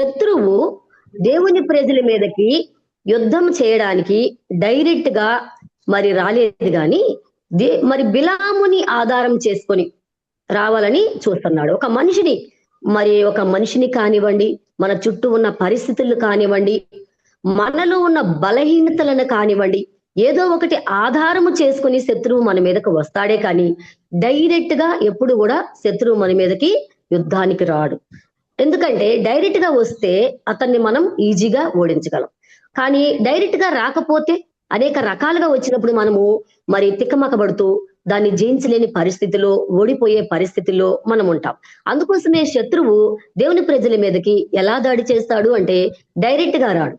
శత్రువు దేవుని ప్రజల మీదకి యుద్ధం చేయడానికి డైరెక్ట్ గా మరి రాలేదు గాని మరి బిలాముని ఆధారం చేసుకొని రావాలని చూస్తున్నాడు. ఒక మనిషిని కానివ్వండి, మన చుట్టూ ఉన్న పరిస్థితులు కానివ్వండి, మనలో ఉన్న బలహీనతలను కానివ్వండి, ఏదో ఒకటి ఆధారము చేసుకుని శత్రువు మన మీదకి వస్తాడే కానీ డైరెక్ట్ గా ఎప్పుడు కూడా శత్రువు మన మీదకి యుద్ధానికి రాడు. ఎందుకంటే డైరెక్ట్ గా వస్తే అతన్ని మనం ఈజీగా ఓడించగలం. కానీ డైరెక్ట్ గా రాకపోతే అనేక రకాలుగా వచ్చినప్పుడు మనము మరి తిక్కమకబడుతూ దాన్ని జయించలేని పరిస్థితిలో, ఓడిపోయే పరిస్థితిలో మనం ఉంటాం. అందుకోసమే శత్రువు దేవుని ప్రజల మీదకి ఎలా దాడి చేస్తాడు అంటే డైరెక్ట్ గా రాడు.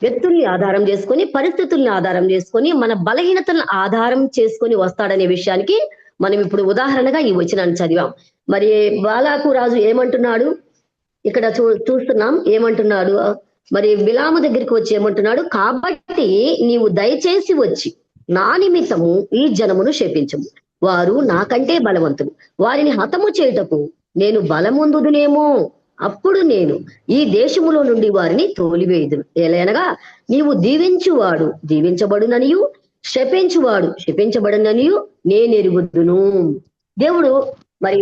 వ్యక్తుల్ని ఆధారం చేసుకొని, పరిస్థితుల్ని ఆధారం చేసుకొని, మన బలహీనతలను ఆధారం చేసుకొని వస్తాడనే విషయానికి మనం ఇప్పుడు ఉదాహరణగా ఈ వచనాన్ని చదివాం. మరి బాలాకు రాజు ఏమంటున్నాడు ఇక్కడ చూస్తున్నాం. ఏమంటున్నాడు? మరి బిలాము దగ్గరికి వచ్చి ఏమంటున్నాడు? కాబట్టి నీవు దయచేసి వచ్చి నా నిమిత్తము ఈ జనమును శపించము, వారు నాకంటే బలవంతులు, వారిని హతము చేయుటకు నేను బలముందుదునేమో, అప్పుడు నేను ఈ దేశములో నుండి వారిని తోలివేయుదును. ఏలైనగా నీవు దీవించువాడు దీవించబడుననియు, శపించువాడు శపించబడుననియు నేనెరుగుదును. దేవుడు మరి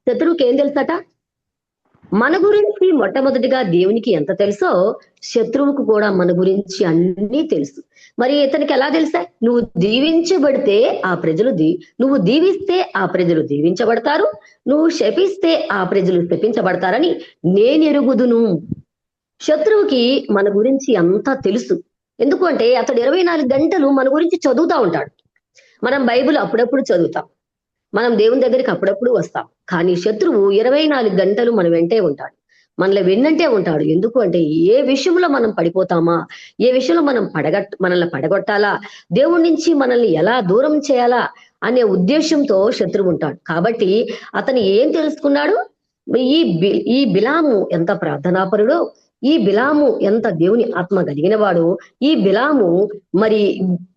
శత్రువుకి ఏం తెలుసట? మన గురించి మొట్టమొదటిగా దేవునికి ఎంత తెలుసో శత్రువుకు కూడా మన గురించి అన్నీ తెలుసు. మరి ఇతనికి ఎలా తెలుసా? నువ్వు దీవించబడితే ఆ ప్రజలు నువ్వు దీవిస్తే ఆ ప్రజలు దీవించబడతారు, నువ్వు శపిస్తే ఆ ప్రజలు శపించబడతారని నేనెరుగుదును. శత్రువుకి మన గురించి అంతా తెలుసు. ఎందుకు అంటే అతడు 24 గంటలు మన గురించి చదువుతా ఉంటాడు. మనం బైబిల్ అప్పుడప్పుడు చదువుతాం, మనం దేవుని దగ్గరికి అప్పుడప్పుడు వస్తాం. కానీ శత్రువు 24 గంటలు మన వెంటే ఉంటాడు, మనల్ని వెన్నంటే ఉంటాడు. ఎందుకు అంటే ఏ విషయంలో మనం పడిపోతామా, ఏ విషయంలో మనల్ని పడగొట్టాలా, దేవుడి నుంచి మనల్ని ఎలా దూరం చేయాలా అనే ఉద్దేశంతో శత్రువు ఉంటాడు. కాబట్టి అతను ఏం తెలుసుకున్నాడు? ఈ బిలాము ఎంత ప్రార్థనాపరుడో, ఈ బిలాము ఎంత దేవుని ఆత్మ కలిగిన వాడు, ఈ బిలాము మరి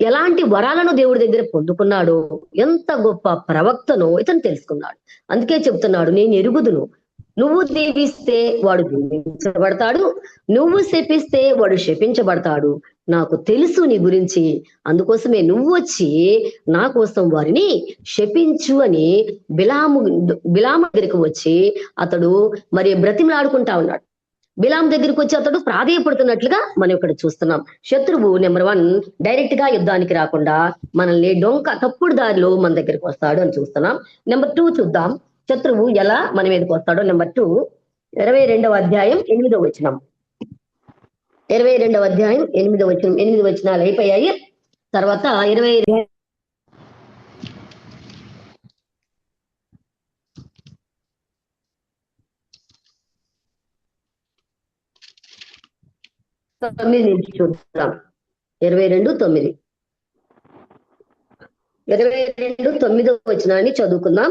ఎలాంటి వరాలను దేవుడి దగ్గర పొందుకున్నాడో, ఎంత గొప్ప ప్రవక్తనో ఇతను తెలుసుకున్నాడు. అందుకే చెప్తున్నాడు, నేను ఎరుగుదును. నువ్వు దీవిస్తే వాడు దీవించబడతాడు, నువ్వు శపిస్తే వాడు శపించబడతాడు. నాకు తెలుసు నీ గురించి, అందుకోసమే నువ్వు వచ్చి నా కోసం వారిని శపించు అని బిలాము దగ్గరికి వచ్చి అతడు మరి బ్రతిమలాడుకుంటా ఉన్నాడు. బిలాం దగ్గరికి వచ్చి అతడు ప్రాధేయపడుతున్నట్లుగా మనం ఇక్కడ చూస్తున్నాం. శత్రువు నెంబర్ 1 డైరెక్ట్ గా యుద్ధానికి రాకుండా మనల్ని తప్పుడు దారిలో మన దగ్గరికి వస్తాడు అని చూస్తున్నాం. నెంబర్ 2 చూద్దాం, శత్రువు ఎలా మన మీదకి వస్తాడో. నెంబర్ 2 22వ అధ్యాయం 8వ వచనం. 22వ అధ్యాయం 8వ వచనం. 8 వచనాలు అయిపోయాయి. తర్వాత 22 9 నుంచి చూద్దాం. 22:9. 22:9 వచనాన్ని చదువుకుందాం.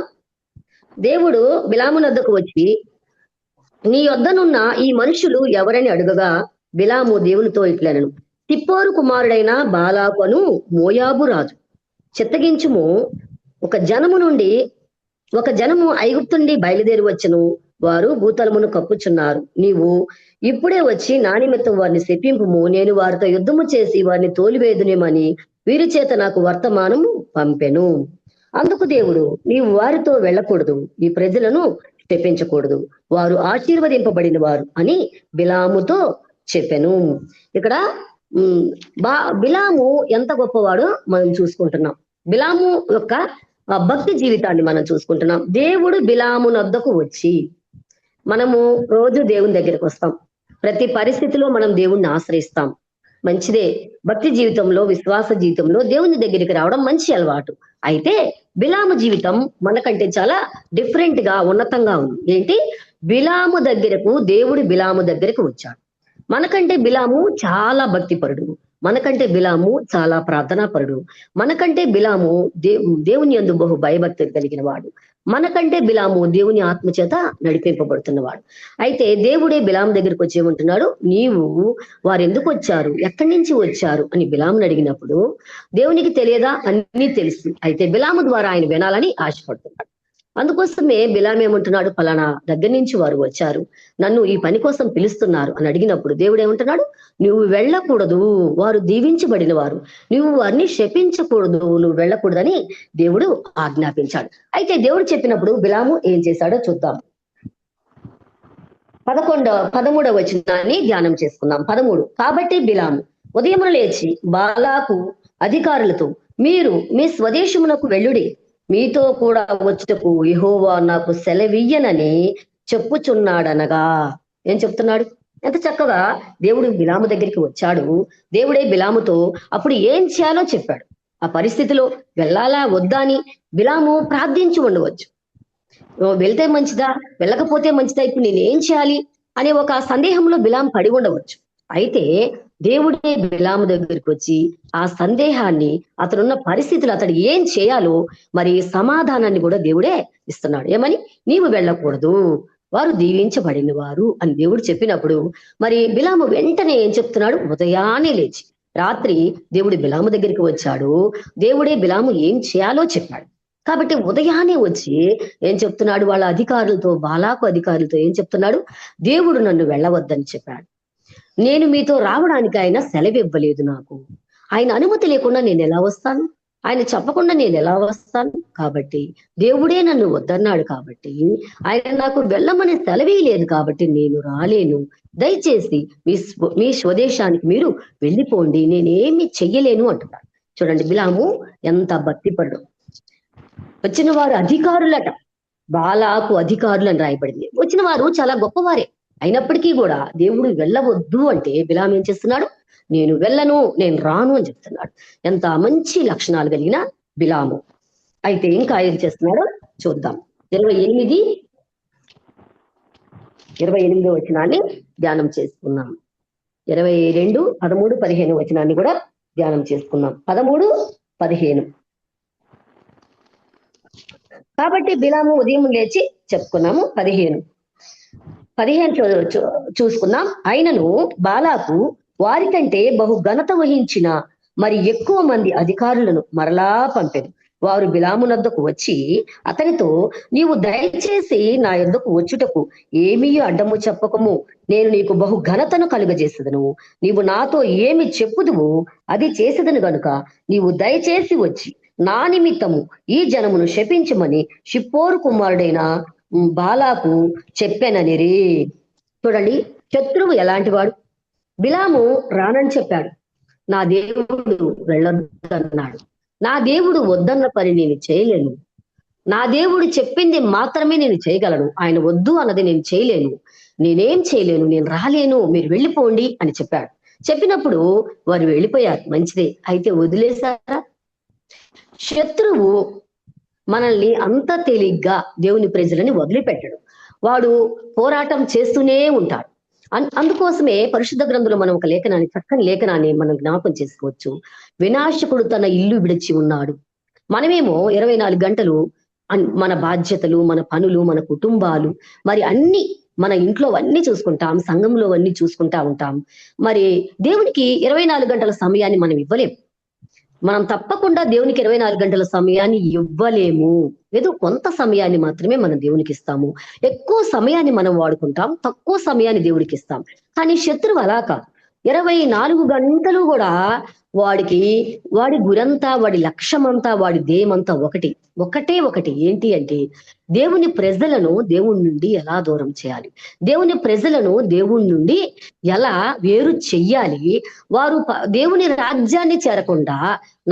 దేవుడు బిలాము వద్దకు వచ్చి, నీ యొద్దనున్న ఈ మనుషులు ఎవరని అడుగగా బిలాము దేవునితో ఇట్లనెను, తిప్పోరు కుమారుడైన బాలాకును మోయాబు రాజు చిత్తగించుము. ఒక జనము ఐగుప్తు నుండి బయలుదేరి వచ్చును, వారు భూతలమును కప్పుచున్నారు. నీవు ఇప్పుడే వచ్చి నా నిమిత్తం వారిని శపింపుము, నేను వారితో యుద్ధము చేసి వారిని తోలివేదునేమని వీరి చేత నాకు వర్తమానము పంపెను. అందుకు దేవుడు, నీవు వారితో వెళ్ళకూడదు, ఈ ప్రజలను శపించకూడదు, వారు ఆశీర్వదింపబడిన వారు అని బిలాముతో చెప్పెను. ఇక్కడ బిలాము ఎంత గొప్పవాడో మనం చూసుకుంటున్నాం. బిలాము యొక్క భక్తి జీవితాన్ని మనం చూసుకుంటున్నాం. దేవుడు బిలాము వద్దకు వచ్చి, మనము రోజు దేవుని దగ్గరికి వస్తాం, ప్రతి పరిస్థితిలో మనం దేవుణ్ణి ఆశ్రయిస్తాం. మంచిదే. భక్తి జీవితంలో, విశ్వాస జీవితంలో దేవుని దగ్గరికి రావడం మంచి అలవాటు. అయితే బిలాము జీవితం మనకంటే చాలా డిఫరెంట్ గా, ఉన్నతంగా ఉంది. ఏంటి? దేవుడు బిలాము దగ్గరకు వచ్చాడు. మనకంటే బిలాము చాలా భక్తిపరుడు, మనకంటే బిలాము చాలా ప్రార్థనాపరుడు, మనకంటే బిలాము దేవుని యందు బహు భయభక్తులు కలిగిన వాడు, మనకంటే బిలాము దేవుని ఆత్మచేత నడిపింపబడుతున్నవాడు. అయితే దేవుడే బిలాము దగ్గరికి వచ్చి ఏమంటున్నాడు? నీవు వారు ఎందుకు వచ్చారు, ఎక్కడి నుంచి వచ్చారు అని బిలాముని అడిగినప్పుడు, దేవునికి తెలియదా? అన్నీ తెలుసు. అయితే బిలాము ద్వారా ఆయన వినాలని ఆశపడుతున్నాడు. అందుకోసమే బిలాం ఏమంటున్నాడు, ఫలానా దగ్గర నుంచి వారు వచ్చారు, నన్ను ఈ పని కోసం పిలుస్తున్నారు అని అడిగినప్పుడు దేవుడు ఏమంటున్నాడు, నువ్వు వెళ్ళకూడదు, వారు దీవించబడిన వారు, నువ్వు వారిని శపించకూడదు, నువ్వు వెళ్ళకూడదని దేవుడు ఆజ్ఞాపించాడు. అయితే దేవుడు చెప్పినప్పుడు బిలాము ఏం చేశాడో చూద్దాం. 13వ వచనాన్ని ధ్యానం చేసుకుందాం. 13. కాబట్టి బిలాము ఉదయమున లేచి బాలాకు అధికారులతో, మీరు మీ స్వదేశమునకు వెళ్ళుడి, మీతో కూడా వచ్చుటకు యెహోవా నాకు సెలవియ్యనని చెప్పుచున్నాడనగా. ఏం చెప్తున్నాడు? ఎంత చక్కగా దేవుడు బిలాము దగ్గరికి వచ్చాడు. దేవుడే బిలాముతో అప్పుడు ఏం చేయాలో చెప్పాడు. ఆ పరిస్థితిలో వెళ్ళాలా వద్దా అని బిలాము ప్రార్థించి ఉండవచ్చు. వెళ్తే మంచిదా, వెళ్ళకపోతే మంచిదా, ఇప్పుడు నేనేం చేయాలి అనే ఒక సందేహంలో బిలాం పడి ఉండవచ్చు. అయితే దేవుడే బిలాము దగ్గరికి వచ్చి ఆ సందేహాన్ని, అతనున్న పరిస్థితులు, అతడు ఏం చేయాలో మరి సమాధానాన్ని కూడా దేవుడే ఇస్తున్నాడు. ఏమని? నీవు వెళ్ళకూడదు, వారు దీవించబడిన వారు అని దేవుడు చెప్పినప్పుడు మరి బిలాము వెంటనే ఏం చెప్తున్నాడు? ఉదయాన్నే లేచి, రాత్రి దేవుడు బిలాము దగ్గరికి వచ్చాడు, దేవుడే బిలాము ఏం చేయాలో చెప్పాడు. కాబట్టి ఉదయాన్నే వచ్చి ఏం చెప్తున్నాడు? వాళ్ళ అధికారులతో, బాలాకు అధికారులతో ఏం చెప్తున్నాడు? దేవుడు నన్ను వెళ్ళవద్దని చెప్పాడు, నేను మీతో రావడానికి ఆయన సెలవు ఇవ్వలేదు, నాకు ఆయన అనుమతి లేకుండా నేను ఎలా వస్తాను, ఆయన చెప్పకుండా నేను ఎలా వస్తాను, కాబట్టి దేవుడే నన్ను వద్దన్నాడు, కాబట్టి ఆయన నాకు వెళ్ళమని సెలవే లేదు, కాబట్టి నేను రాలేను, దయచేసి మీ స్వదేశానికి మీరు వెళ్ళిపోండి, నేనేమి చెయ్యలేను అంటున్నాడు. చూడండి బిలాము ఎంత భక్తిపరుడు. వచ్చిన వారు అధికారులట, బాలాకు అధికారులు అని రాయబడింది. వచ్చిన వారు చాలా గొప్పవారే అయినప్పటికీ కూడా దేవుడు వెళ్ళవద్దు అంటే బిలాం ఏం చేస్తున్నాడు? నేను వెళ్ళను, నేను రాను అని చెప్తున్నాడు. ఎంత మంచి లక్షణాలు కలిగిన బిలాము. అయితే ఇంకా ఏం చేస్తున్నాడో చూద్దాం. 28వ వచనాన్ని ధ్యానం చేసుకున్నాం. 22, 13, 15 వచనాన్ని కూడా ధ్యానం చేసుకున్నాం. 13, 15. కాబట్టి బిలాము ఉదయం లేచి చెప్పుకున్నాము. 15 చూసుకుందాం. ఆయనను బాలాకు వారికంటే బహు ఘనత వహించిన మరి ఎక్కువ మంది అధికారులను మరలా పంపెను. వారు బిలాము నద్దకు వచ్చి అతనితో, నీవు దయచేసి నా యొద్దకు వచ్చుటకు ఏమీ అడ్డము చెప్పకము, నేను నీకు బహు ఘనతను కలుగజేసేదను, నీవు నాతో ఏమి చెప్పుదువు అది చేసేదను గనుక నీవు దయచేసి వచ్చి నా నిమిత్తము ఈ జనమును శపించమని షిప్పోరు కుమారుడైన బాలాకు చెప్పాననిరి. చూడండి, శత్రువు ఎలాంటి వాడు. బిలాము రానని చెప్పాడు, నా దేవుడు వెళ్ళొద్దన్నాడు, నా దేవుడు వద్దన్న పని నేను చేయలేను, నా దేవుడు చెప్పింది మాత్రమే నేను చేయగలను, ఆయన వద్దు అన్నది నేను చేయలేను, నేనేం చేయలేను, నేను రాలేను, మీరు వెళ్ళిపోండి అని చెప్పాడు. చెప్పినప్పుడు వారు వెళ్ళిపోయారు, మంచిదే. అయితే వదిలేశారా? శత్రువు మనల్ని అంత తేలిగ్గా దేవుని ప్రజలని వదిలిపెట్టడు. వాడు పోరాటం చేస్తూనే ఉంటాడు. అందుకోసమే పరిశుద్ధ గ్రంథంలో మనం ఒక లేఖనాన్ని, చక్కని లేఖనాన్ని మనం జ్ఞాపకం చేసుకోవచ్చు. వినాశకుడు తన ఇల్లు విడిచి ఉన్నాడు. మనమేమో 24 గంటలు మన బాధ్యతలు, మన పనులు, మన కుటుంబాలు, మరి అన్ని మన ఇంట్లో అన్ని చూసుకుంటాం, సంఘంలో అన్ని చూసుకుంటా ఉంటాం. మరి దేవునికి 24 గంటల సమయాన్ని మనం ఇవ్వలేం. మనం తప్పకుండా దేవునికి 24 గంటల సమయాన్ని ఇవ్వలేము. ఏదో కొంత సమయాన్ని మాత్రమే మనం దేవునికి ఇస్తాము. ఎక్కువ సమయాన్ని మనం వాడుకుంటాం, తక్కువ సమయాన్ని దేవుడికి ఇస్తాం. కానీ శత్రువు అలా కాదు. 24 గంటలు కూడా వాడి గురంతా, వాడి లక్ష్యమంతా, వాడి ధ్యేయమంతా ఒకటే ఏంటి అంటే దేవుని ప్రజలను దేవుడి నుండి ఎలా దూరం చేయాలి, దేవుని ప్రజలను దేవుడి నుండి ఎలా వేరు చెయ్యాలి, వారు దేవుని రాజ్యాన్ని చేరకుండా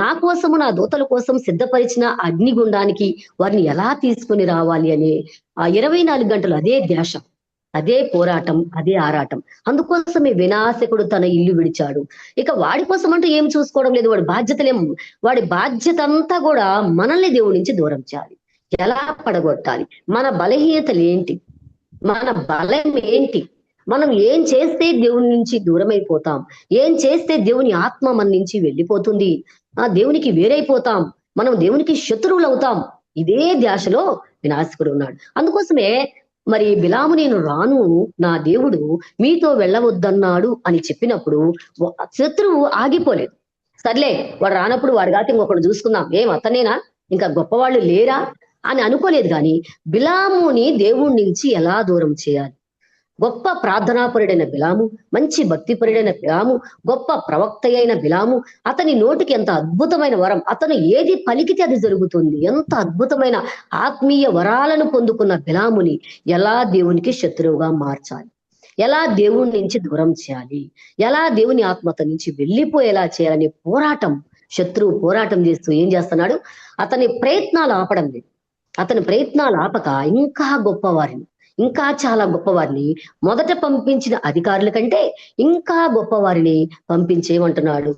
నా కోసము, నా దూతల కోసం సిద్ధపరిచిన అగ్నిగుండానికి వారిని ఎలా తీసుకుని రావాలి అనే ఆ 24 గంటలు అదే ధ్యాస, అదే పోరాటం, అదే ఆరాటం. అందుకోసమే వినాశకుడు తన ఇల్లు విడిచాడు. ఇక వాడి కోసం అంటూ ఏం చూసుకోవడం లేదు. వాడి బాధ్యత అంతా కూడా మనల్ని దేవుడి నుంచి దూరం చేయాలి, ఎలా పడగొట్టాలి, మన బలహీనతలు ఏంటి, మన బలం ఏంటి, మనం ఏం చేస్తే దేవుని నుంచి దూరం అయిపోతాం, ఏం చేస్తే దేవుని ఆత్మ మన నుంచి వెళ్ళిపోతుంది, దేవునికి వేరైపోతాం, మనం దేవునికి శత్రువులు అవుతాం. ఇదే ధ్యాసలో వినాశకుడు ఉన్నాడు. అందుకోసమే మరి బిలాము నేను రాను, నా దేవుడు మీతో వెళ్ళవద్దన్నాడు అని చెప్పినప్పుడు శత్రువు ఆగిపోలేదు. సర్లే వాడు రానప్పుడు వాడి గాతి ఇంకొకడు చూసుకుందాం, ఏం అతనేనా, ఇంకా గొప్పవాళ్ళు లేరా అని అనుకోలేదు. కానీ బిలాముని దేవుడి నుంచి ఎలా దూరం చేయాలి? గొప్ప ప్రార్థనాపరుడైన బిలాము, మంచి భక్తిపరుడైన బిలాము, గొప్ప ప్రవక్త అయిన బిలాము, అతని నోటికి ఎంత అద్భుతమైన వరం, అతను ఏది పలికితే అది జరుగుతుంది. ఎంత అద్భుతమైన ఆత్మీయ వరాలను పొందుకున్న బిలాముని ఎలా దేవునికి శత్రువుగా మార్చాలి, ఎలా దేవుడి నుంచి దూరం చేయాలి, ఎలా దేవుని ఆత్మత నుంచి వెళ్ళిపోయేలా చేయాలనే పోరాటం, శత్రువు పోరాటం చేస్తూ ఏం చేస్తున్నాడు? అతని ప్రయత్నాలు ఆపడం లేదు. అతని ప్రయత్నాలు ఆపక ఇంకా చాలా గొప్పవారిని, మొదట పంపించిన అధికారుల కంటే ఇంకా గొప్పవారిని పంపించేయమంటున్నాడు.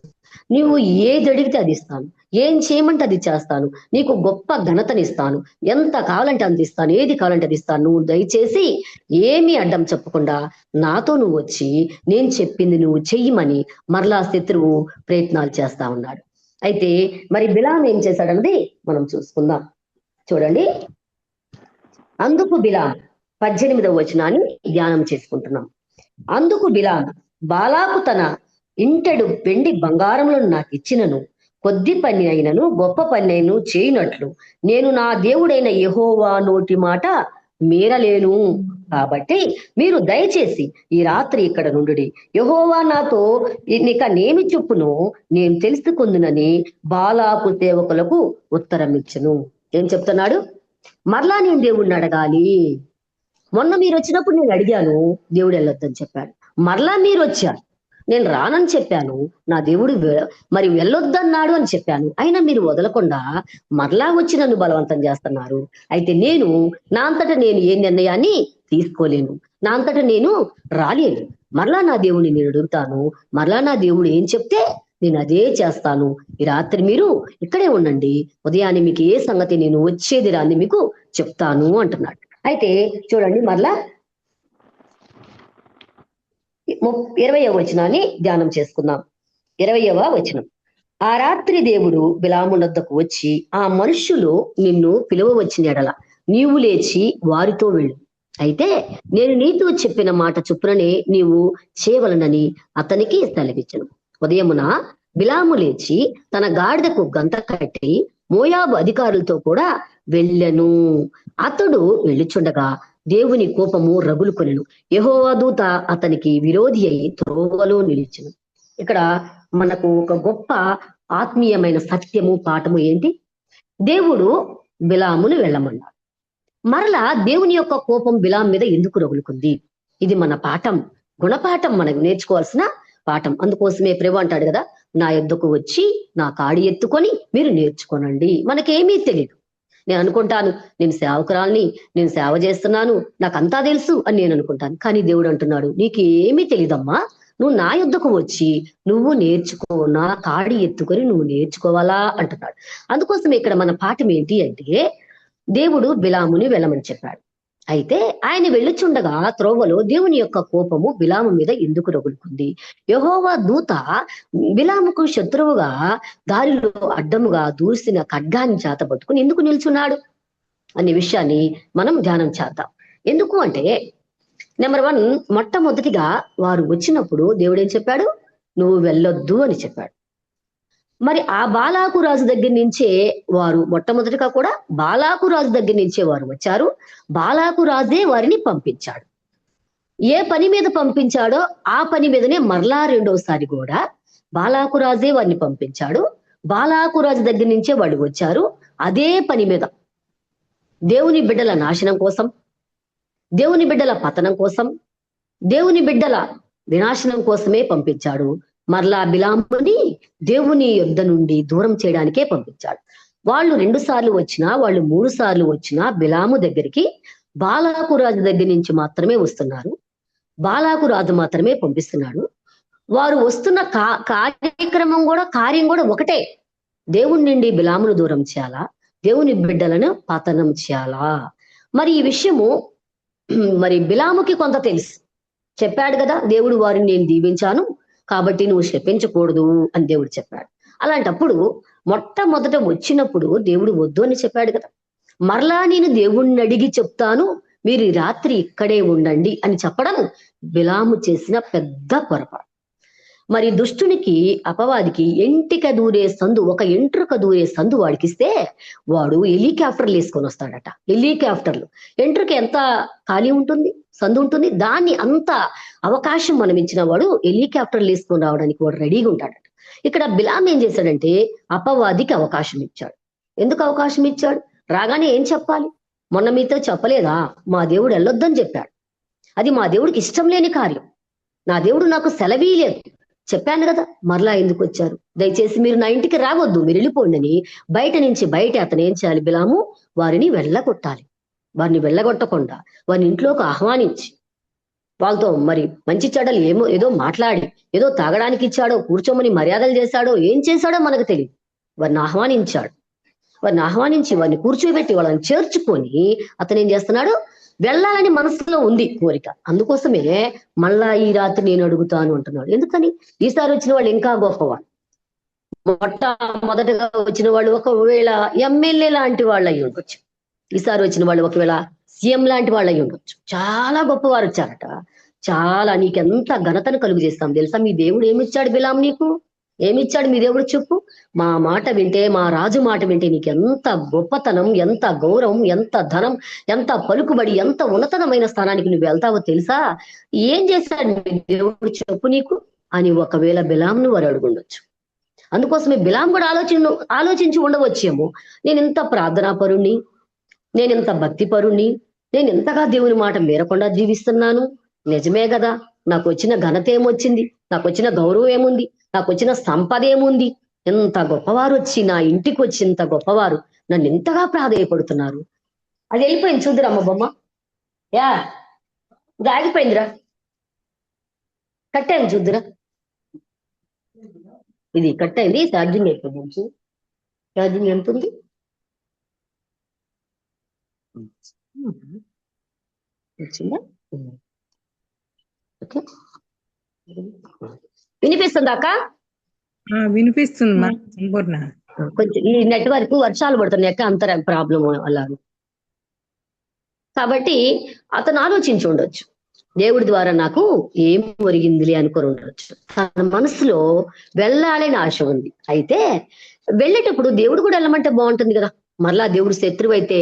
నువ్వు ఏది అడిగితే అది ఇస్తాను, ఏం చేయమంటే అది చేస్తాను, నీకు గొప్ప ఘనతనిస్తాను, ఎంత కావాలంటే అంత ఇస్తాను, ఏది కావాలంటే అది ఇస్తాను, నువ్వు దయచేసి ఏమీ అడ్డం చెప్పకుండా నాతో నువ్వు వచ్చి నేను చెప్పింది నువ్వు చెయ్యమని మరలా శత్రువు ప్రయత్నాలు చేస్తా ఉన్నాడు. అయితే మరి బిలాం ఏం చేశాడన్నది మనం చూసుకుందాం. చూడండి, అందుకు బిలాం 18వ వచనాన్ని ధ్యానం చేసుకుంటున్నాం. అందుకు బిలాం, బాలాకు తన ఇంటెడు వెండి బంగారములను నాకు ఇచ్చినను, కొద్ది పని అయినను గొప్ప పని అయినను చేయునట్లు నేను నా దేవుడైన యెహోవా నోటి మాట మీరలేను. కాబట్టి మీరు దయచేసి ఈ రాత్రి ఇక్కడ నుండుడి. యెహోవా నాతో ఇక నేమి చెప్పును నేను తెలుసుకుందునని బాలాకు సేవకులకు ఉత్తరం ఇచ్చును. ఏం చెప్తున్నాడు? మరలా నేను దేవుణ్ణి అడగాలి. మొన్న మీరు వచ్చినప్పుడు నేను అడిగాను, దేవుడు వెళ్ళొద్దని చెప్పాడు. మరలా మీరు వచ్చారు, నేను రానని చెప్పాను, నా దేవుడు మరి వెళ్ళొద్దన్నాడు అని చెప్పాను. అయినా మీరు వదలకుండా మరలా వచ్చి నన్ను బలవంతం చేస్తున్నారు. అయితే నేను నా అంతటా నేను ఏ నిర్ణయాన్ని తీసుకోలేను, నా అంతటా నేను రాలేను. మరలా నా దేవుడిని నేను అడుగుతాను, మరలా నా దేవుడు ఏం చెప్తే నేను అదే చేస్తాను. ఈ రాత్రి మీరు ఇక్కడే ఉండండి, ఉదయాన్నే మీకు ఏ సంగతి నేను వచ్చేది రాని మీకు చెప్తాను అంటున్నాడు. అయితే చూడండి, మరలా 20వ వచనాన్ని ధ్యానం చేసుకుందాం. 20వ వచనం, ఆ రాత్రి దేవుడు బిలామునొద్దకు వచ్చి, ఆ మనుష్యులు నిన్ను పిలువవచ్చిన ఎడల నీవు లేచి వారితో వెళ్ళు. అయితే నేను నీతో చెప్పిన మాట చొప్పుననే నీవు చేయవలనని అతనికి సెలవిచ్చెను. ఉదయమున బిలాము లేచి తన గాడిదకు గంత కట్టి మోయాబు అధికారులతో కూడా వెళ్ళెను. అతడు వెళ్ళుచుండగా దేవుని కోపము రగులుకొనెను. యెహోవా దూత అతనికి విరోధి అయి త్రోవలో నిలిచెను. ఇక్కడ మనకు ఒక గొప్ప ఆత్మీయమైన సత్యము పాఠము ఏంటి? దేవుడు బిలామును వెళ్ళమన్నాడు. మరలా దేవుని యొక్క కోపం బిలాం మీద ఎందుకు రగులుకుంది? ఇది మన పాఠం, గుణపాఠం, మనకు నేర్చుకోవాల్సిన పాఠం. అందుకోసమే ప్రభు అంటాడు కదా, నా యొద్దకు వచ్చి నా కాడి ఎత్తుకొని మీరు నేర్చుకోనండి. మనకేమీ తెలియదు. నేను అనుకుంటాను, నేను సేవకురాల్ని, నేను సేవ చేస్తున్నాను, నాకంతా తెలుసు అని నేను అనుకుంటాను. కానీ దేవుడు అంటున్నాడు, నీకు ఏమీ తెలీదమ్మా, నువ్వు నా యొద్దకు వచ్చి నువ్వు నేర్చుకో, నా కాడి ఎత్తుకొని నువ్వు నేర్చుకోవాలా అంటున్నాడు. అందుకోసం ఇక్కడ మన పాఠం ఏంటి అంటే, దేవుడు బిలాముని వెళ్ళమని చెప్పాడు. అయితే ఆయన వెళ్ళుచుండగా త్రోవలో దేవుని యొక్క కోపము బిలాము మీద ఎందుకు రగులుకుంది? యెహోవా దూత బిలాముకు శత్రువుగా దారిలో అడ్డముగా దూసిన ఖడ్గాన్ని చేత పట్టుకుని ఎందుకు నిల్చున్నాడు అనే విషయాన్ని మనం ధ్యానం చేద్దాం. ఎందుకు అంటే, నెంబర్ 1, మొట్టమొదటిగా వారు వచ్చినప్పుడు దేవుడు ఏం చెప్పాడు? నువ్వు వెళ్ళొద్దు అని చెప్పాడు. మరి ఆ బాలాకు రాజు దగ్గర నుంచే వారు మొట్టమొదటిగా కూడా బాలాకు రాజు దగ్గర నుంచే వారు వచ్చారు. బాలాకు రాజే వారిని పంపించాడు. ఏ పని మీద పంపించాడో ఆ పని మీదనే మరలా రెండోసారి కూడా బాలాకు రాజే వారిని పంపించాడు. బాలాకు రాజు దగ్గర నుంచే వాడు వచ్చారు. అదే పని మీద దేవుని బిడ్డల నాశనం కోసం, దేవుని బిడ్డల పతనం కోసం, దేవుని బిడ్డల వినాశనం కోసమే పంపించాడు. మరలా బిలాముని దేవుని యొద్ద నుండి దూరం చేయడానికే పంపించాడు. వాళ్ళు 2 సార్లు వచ్చినా, వాళ్ళు 3 సార్లు వచ్చినా బిలాము దగ్గరికి బాలాకు రాజు దగ్గర నుంచి మాత్రమే వస్తున్నారు. బాలాకు రాజు మాత్రమే పంపిస్తున్నాడు. వారు వస్తున్న కార్యం కూడా ఒకటే, దేవుని నుండి బిలామును దూరం చేయాలా, దేవుని బిడ్డలను పతనం చేయాలా. మరి ఈ విషయము మరి బిలాముకి కొంత తెలుసు. చెప్పాడు కదా, దేవుడు వారిని నేను దీవించాను కాబట్టి నువ్వు శపించకూడదు అని దేవుడు చెప్పాడు. అలాంటప్పుడు మొట్టమొదట వచ్చినప్పుడు దేవుడు వద్దు అని చెప్పాడు కదా. మరలా నేను దేవుణ్ణి అడిగి చెప్తాను, మీరు ఈ రాత్రి ఇక్కడే ఉండండి అని చెప్పడం బిలాము చేసిన పెద్ద పొరపాటు. మరి దుష్టునికి అపవాదికి ఒక ఎంట్రుక దూరే సందు వాడికిస్తే వాడు హెలికాప్టర్లు వేసుకొని వస్తాడట. హెలికాప్టర్లు ఎంట్రుక ఎంత ఖాళీ ఉంటుంది, సందు ఉంటుంది, దాన్ని అంత అవకాశం మనం ఇచ్చిన వాడు హెలికాప్టర్లు వేసుకొని రావడానికి వాడు రెడీగా ఉంటాడట. ఇక్కడ బిలాం ఏం చేశాడంటే అపవాదికి అవకాశం ఇచ్చాడు. ఎందుకు అవకాశం ఇచ్చాడు? రాగానే ఏం చెప్పాలి? మొన్న మీతో చెప్పలేదా మా దేవుడు వెళ్ళొద్దని చెప్పాడు. అది మా దేవుడికి ఇష్టం లేని కార్యం. నా దేవుడు నాకు సెలవీయలేదు చెప్పాను కదా. మరలా ఎందుకు వచ్చారు? దయచేసి మీరు నా ఇంటికి రావద్దు, మీరు వెళ్ళిపోండి అని బయట అతను ఏం చేయాలి? బిలాము వారిని వెళ్ళగొట్టాలి. వారిని వెళ్ళగొట్టకుండా వారిని ఇంట్లోకి ఆహ్వానించి వాళ్ళతో మరి మంచి చెడ్డలు ఏదో మాట్లాడి, ఏదో తాగడానికి ఇచ్చాడో, కూర్చోమని మర్యాదలు చేశాడో, ఏం చేశాడో మనకు తెలియదు. వారిని ఆహ్వానించాడు. వారిని ఆహ్వానించి వారిని కూర్చోబెట్టి వాళ్ళని చేర్చుకొని అతను ఏం చేస్తున్నాడు? వెళ్ళాలని మనసులో ఉంది కోరిక. అందుకోసమే మళ్ళా ఈ రాత్రి నేను అడుగుతాను అంటున్నాడు. ఎందుకని? ఈసారి వచ్చిన వాళ్ళు ఇంకా గొప్పవాళ్ళు. మొదటగా వచ్చిన వాళ్ళు ఒకవేళ ఎమ్మెల్యే లాంటి వాళ్ళు అయి ఉండొచ్చు. ఈసారి వచ్చిన వాళ్ళు ఒకవేళ సీఎం లాంటి వాళ్ళు అయి ఉండొచ్చు. చాలా గొప్పవారు వచ్చారట. చాలా నీకెంత ఘనతను కలుగు చేస్తాం తెలుసా? మీ దేవుడు ఏమిచ్చాడు బిలాం? నీకు ఏమిచ్చాడు మీ దేవుడు చెప్పు? మా మాట వింటే, మా రాజు మాట వింటే నీకు ఎంత గొప్పతనం, ఎంత గౌరవం, ఎంత ధనం, ఎంత పలుకుబడి, ఎంత ఉన్నతమైన స్థానానికి నువ్వు వెళ్తావో తెలుసా? ఏం చేశాడు మీ దేవుడు చెప్పు నీకు అని ఒకవేళ బిలాంను వారు అడుగుండొచ్చు. అందుకోసమే బిలాం కూడా ఆలోచించి ఉండవచ్చేమో, నేను ఇంత ప్రార్థనా పరుణ్ణి, నేను ఇంత భక్తి పరుణ్ణి, నేను ఎంతగా దేవుని మాట మేరకుండా జీవిస్తున్నాను, నిజమే కదా, నాకు వచ్చిన ఘనత ఏమొచ్చింది, నాకు వచ్చిన గౌరవం ఏముంది, నాకు వచ్చిన సంపద ఏముంది, ఎంత గొప్పవారు వచ్చి నా ఇంటికి వచ్చి ఇంత గొప్పవారు నన్ను ఎంతగా ప్రాధేయపడుతున్నారు. అది వెళ్ళిపోయింది చూద్దురా అమ్మ బొమ్మ. యా ఇది ఆగిపోయిందిరా, కట్ అయింది చూద్దురా. ఇది కట్ అయింది, ఛార్జింగ్ అయిపోయింది. ఛార్జింగ్ ఎంత ఉంది? వచ్చిందా? ఓకే, వినిపిస్తుందా అక్క? వినిపిస్తుంది సంపూర్ణ. కొంచెం ఈ నెట్వర్క్ వర్షాలు పడుతున్నాయి అక్క, అంతర ప్రాబ్లం అలా. కాబట్టి అతను ఆలోచించి ఉండొచ్చు, దేవుడి ద్వారా నాకు ఏం ఒరిగిందిలే అనుకొని ఉండొచ్చు. తన మనసులో వెళ్ళాలని ఆశ ఉంది. అయితే వెళ్ళేటప్పుడు దేవుడు కూడా వెళ్ళమంటే బాగుంటుంది కదా. మరలా దేవుడు శత్రువు అయితే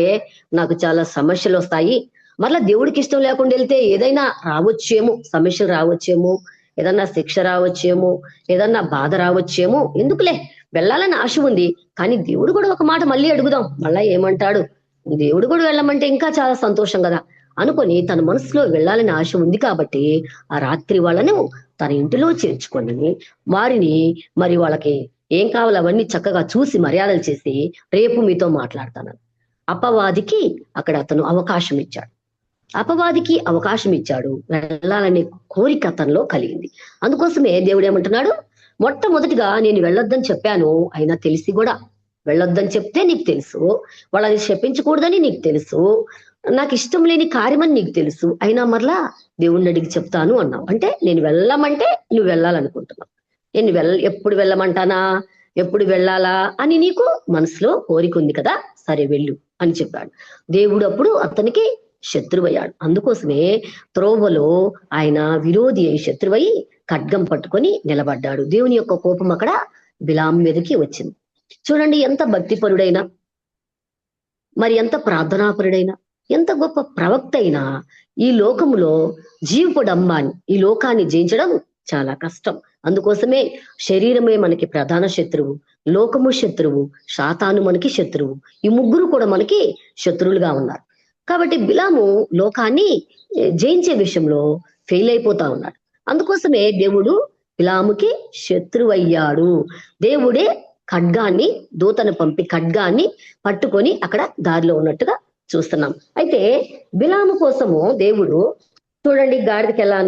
నాకు చాలా సమస్యలు వస్తాయి, మరలా దేవుడికి ఇష్టం లేకుండా వెళ్తే ఏదైనా రావచ్చేమో, సమస్యలు రావచ్చేమో, ఏదన్నా శిక్ష రావచ్చేమో, ఏదన్నా బాధ రావచ్చేమో, ఎందుకులే వెళ్ళాలని ఆశ ఉంది. కానీ దేవుడు కూడా ఒక మాట మళ్ళీ అడుగుదాం, మళ్ళా ఏమంటాడు, దేవుడు కూడా వెళ్ళమంటే ఇంకా చాలా సంతోషం కదా అనుకొని తన మనసులో వెళ్ళాలని ఆశ ఉంది. కాబట్టి ఆ రాత్రి వాళ్ళను తన ఇంటిలో చేర్చుకొని వారిని మరి వాళ్ళకి ఏం కావాలో అవన్నీ చక్కగా చూసి మర్యాదలు చేసి రేపు మీతో మాట్లాడతాను. అపవాదికి అక్కడ అతను అవకాశం ఇచ్చాడు. అపవాదికి అవకాశం ఇచ్చాడు, వెళ్ళాలనే కోరిక అతనిలో కలిగింది. అందుకోసమే దేవుడు ఏమంటున్నాడు, మొట్టమొదటిగా నేను వెళ్ళొద్దని చెప్పాను, అయినా తెలిసి కూడా వెళ్ళొద్దని చెప్తే నీకు తెలుసు, వాళ్ళని శపించకూడదని నీకు తెలుసు, నాకు ఇష్టం లేని కార్యమని నీకు తెలుసు, అయినా మరలా దేవుణ్ణి అడిగి చెప్తాను అన్నావు. అంటే నేను వెళ్ళమంటే నువ్వు వెళ్ళాలనుకుంటున్నావు. నేను ఎప్పుడు వెళ్ళమంటానా, ఎప్పుడు వెళ్ళాలా అని నీకు మనసులో కోరిక ఉంది కదా, సరే వెళ్ళు అని చెప్పాడు. దేవుడు అప్పుడు అతనికి శత్రువయ్యాడు. అందుకోసమే త్రోవలో ఆయన విరోధి అయి శత్రువై ఖడ్గం పట్టుకొని నిలబడ్డాడు. దేవుని యొక్క కోపం అక్కడ బిలాం మీదకి వచ్చింది. చూడండి, ఎంత భక్తిపరుడైనా, మరి ఎంత ప్రార్థనాపరుడైనా, ఎంత గొప్ప ప్రవక్త అయినా ఈ లోకములో జీవపుడంబాన్ని, ఈ లోకాన్ని జయించడం చాలా కష్టం. అందుకోసమే శరీరమే మనకి ప్రధాన శత్రువు, లోకము శత్రువు, సాతాను మనకి శత్రువు. ఈ ముగ్గురు కూడా మనకి శత్రువులుగా ఉన్నారు. కాబట్టి బిలాము లోకాన్ని జయించే విషయంలో ఫెయిల్ అయిపోతా ఉన్నాడు. అందుకోసమే దేవుడు బిలాముకి శత్రువయ్యాడు. దేవుడే ఖడ్గాన్ని, దూతను పంపి ఖడ్గాన్ని పట్టుకొని అక్కడ దారిలో ఉన్నట్టుగా చూస్తున్నాం. అయితే బిలాము కోసము దేవుడు చూడండి గాడిదకి ఎలా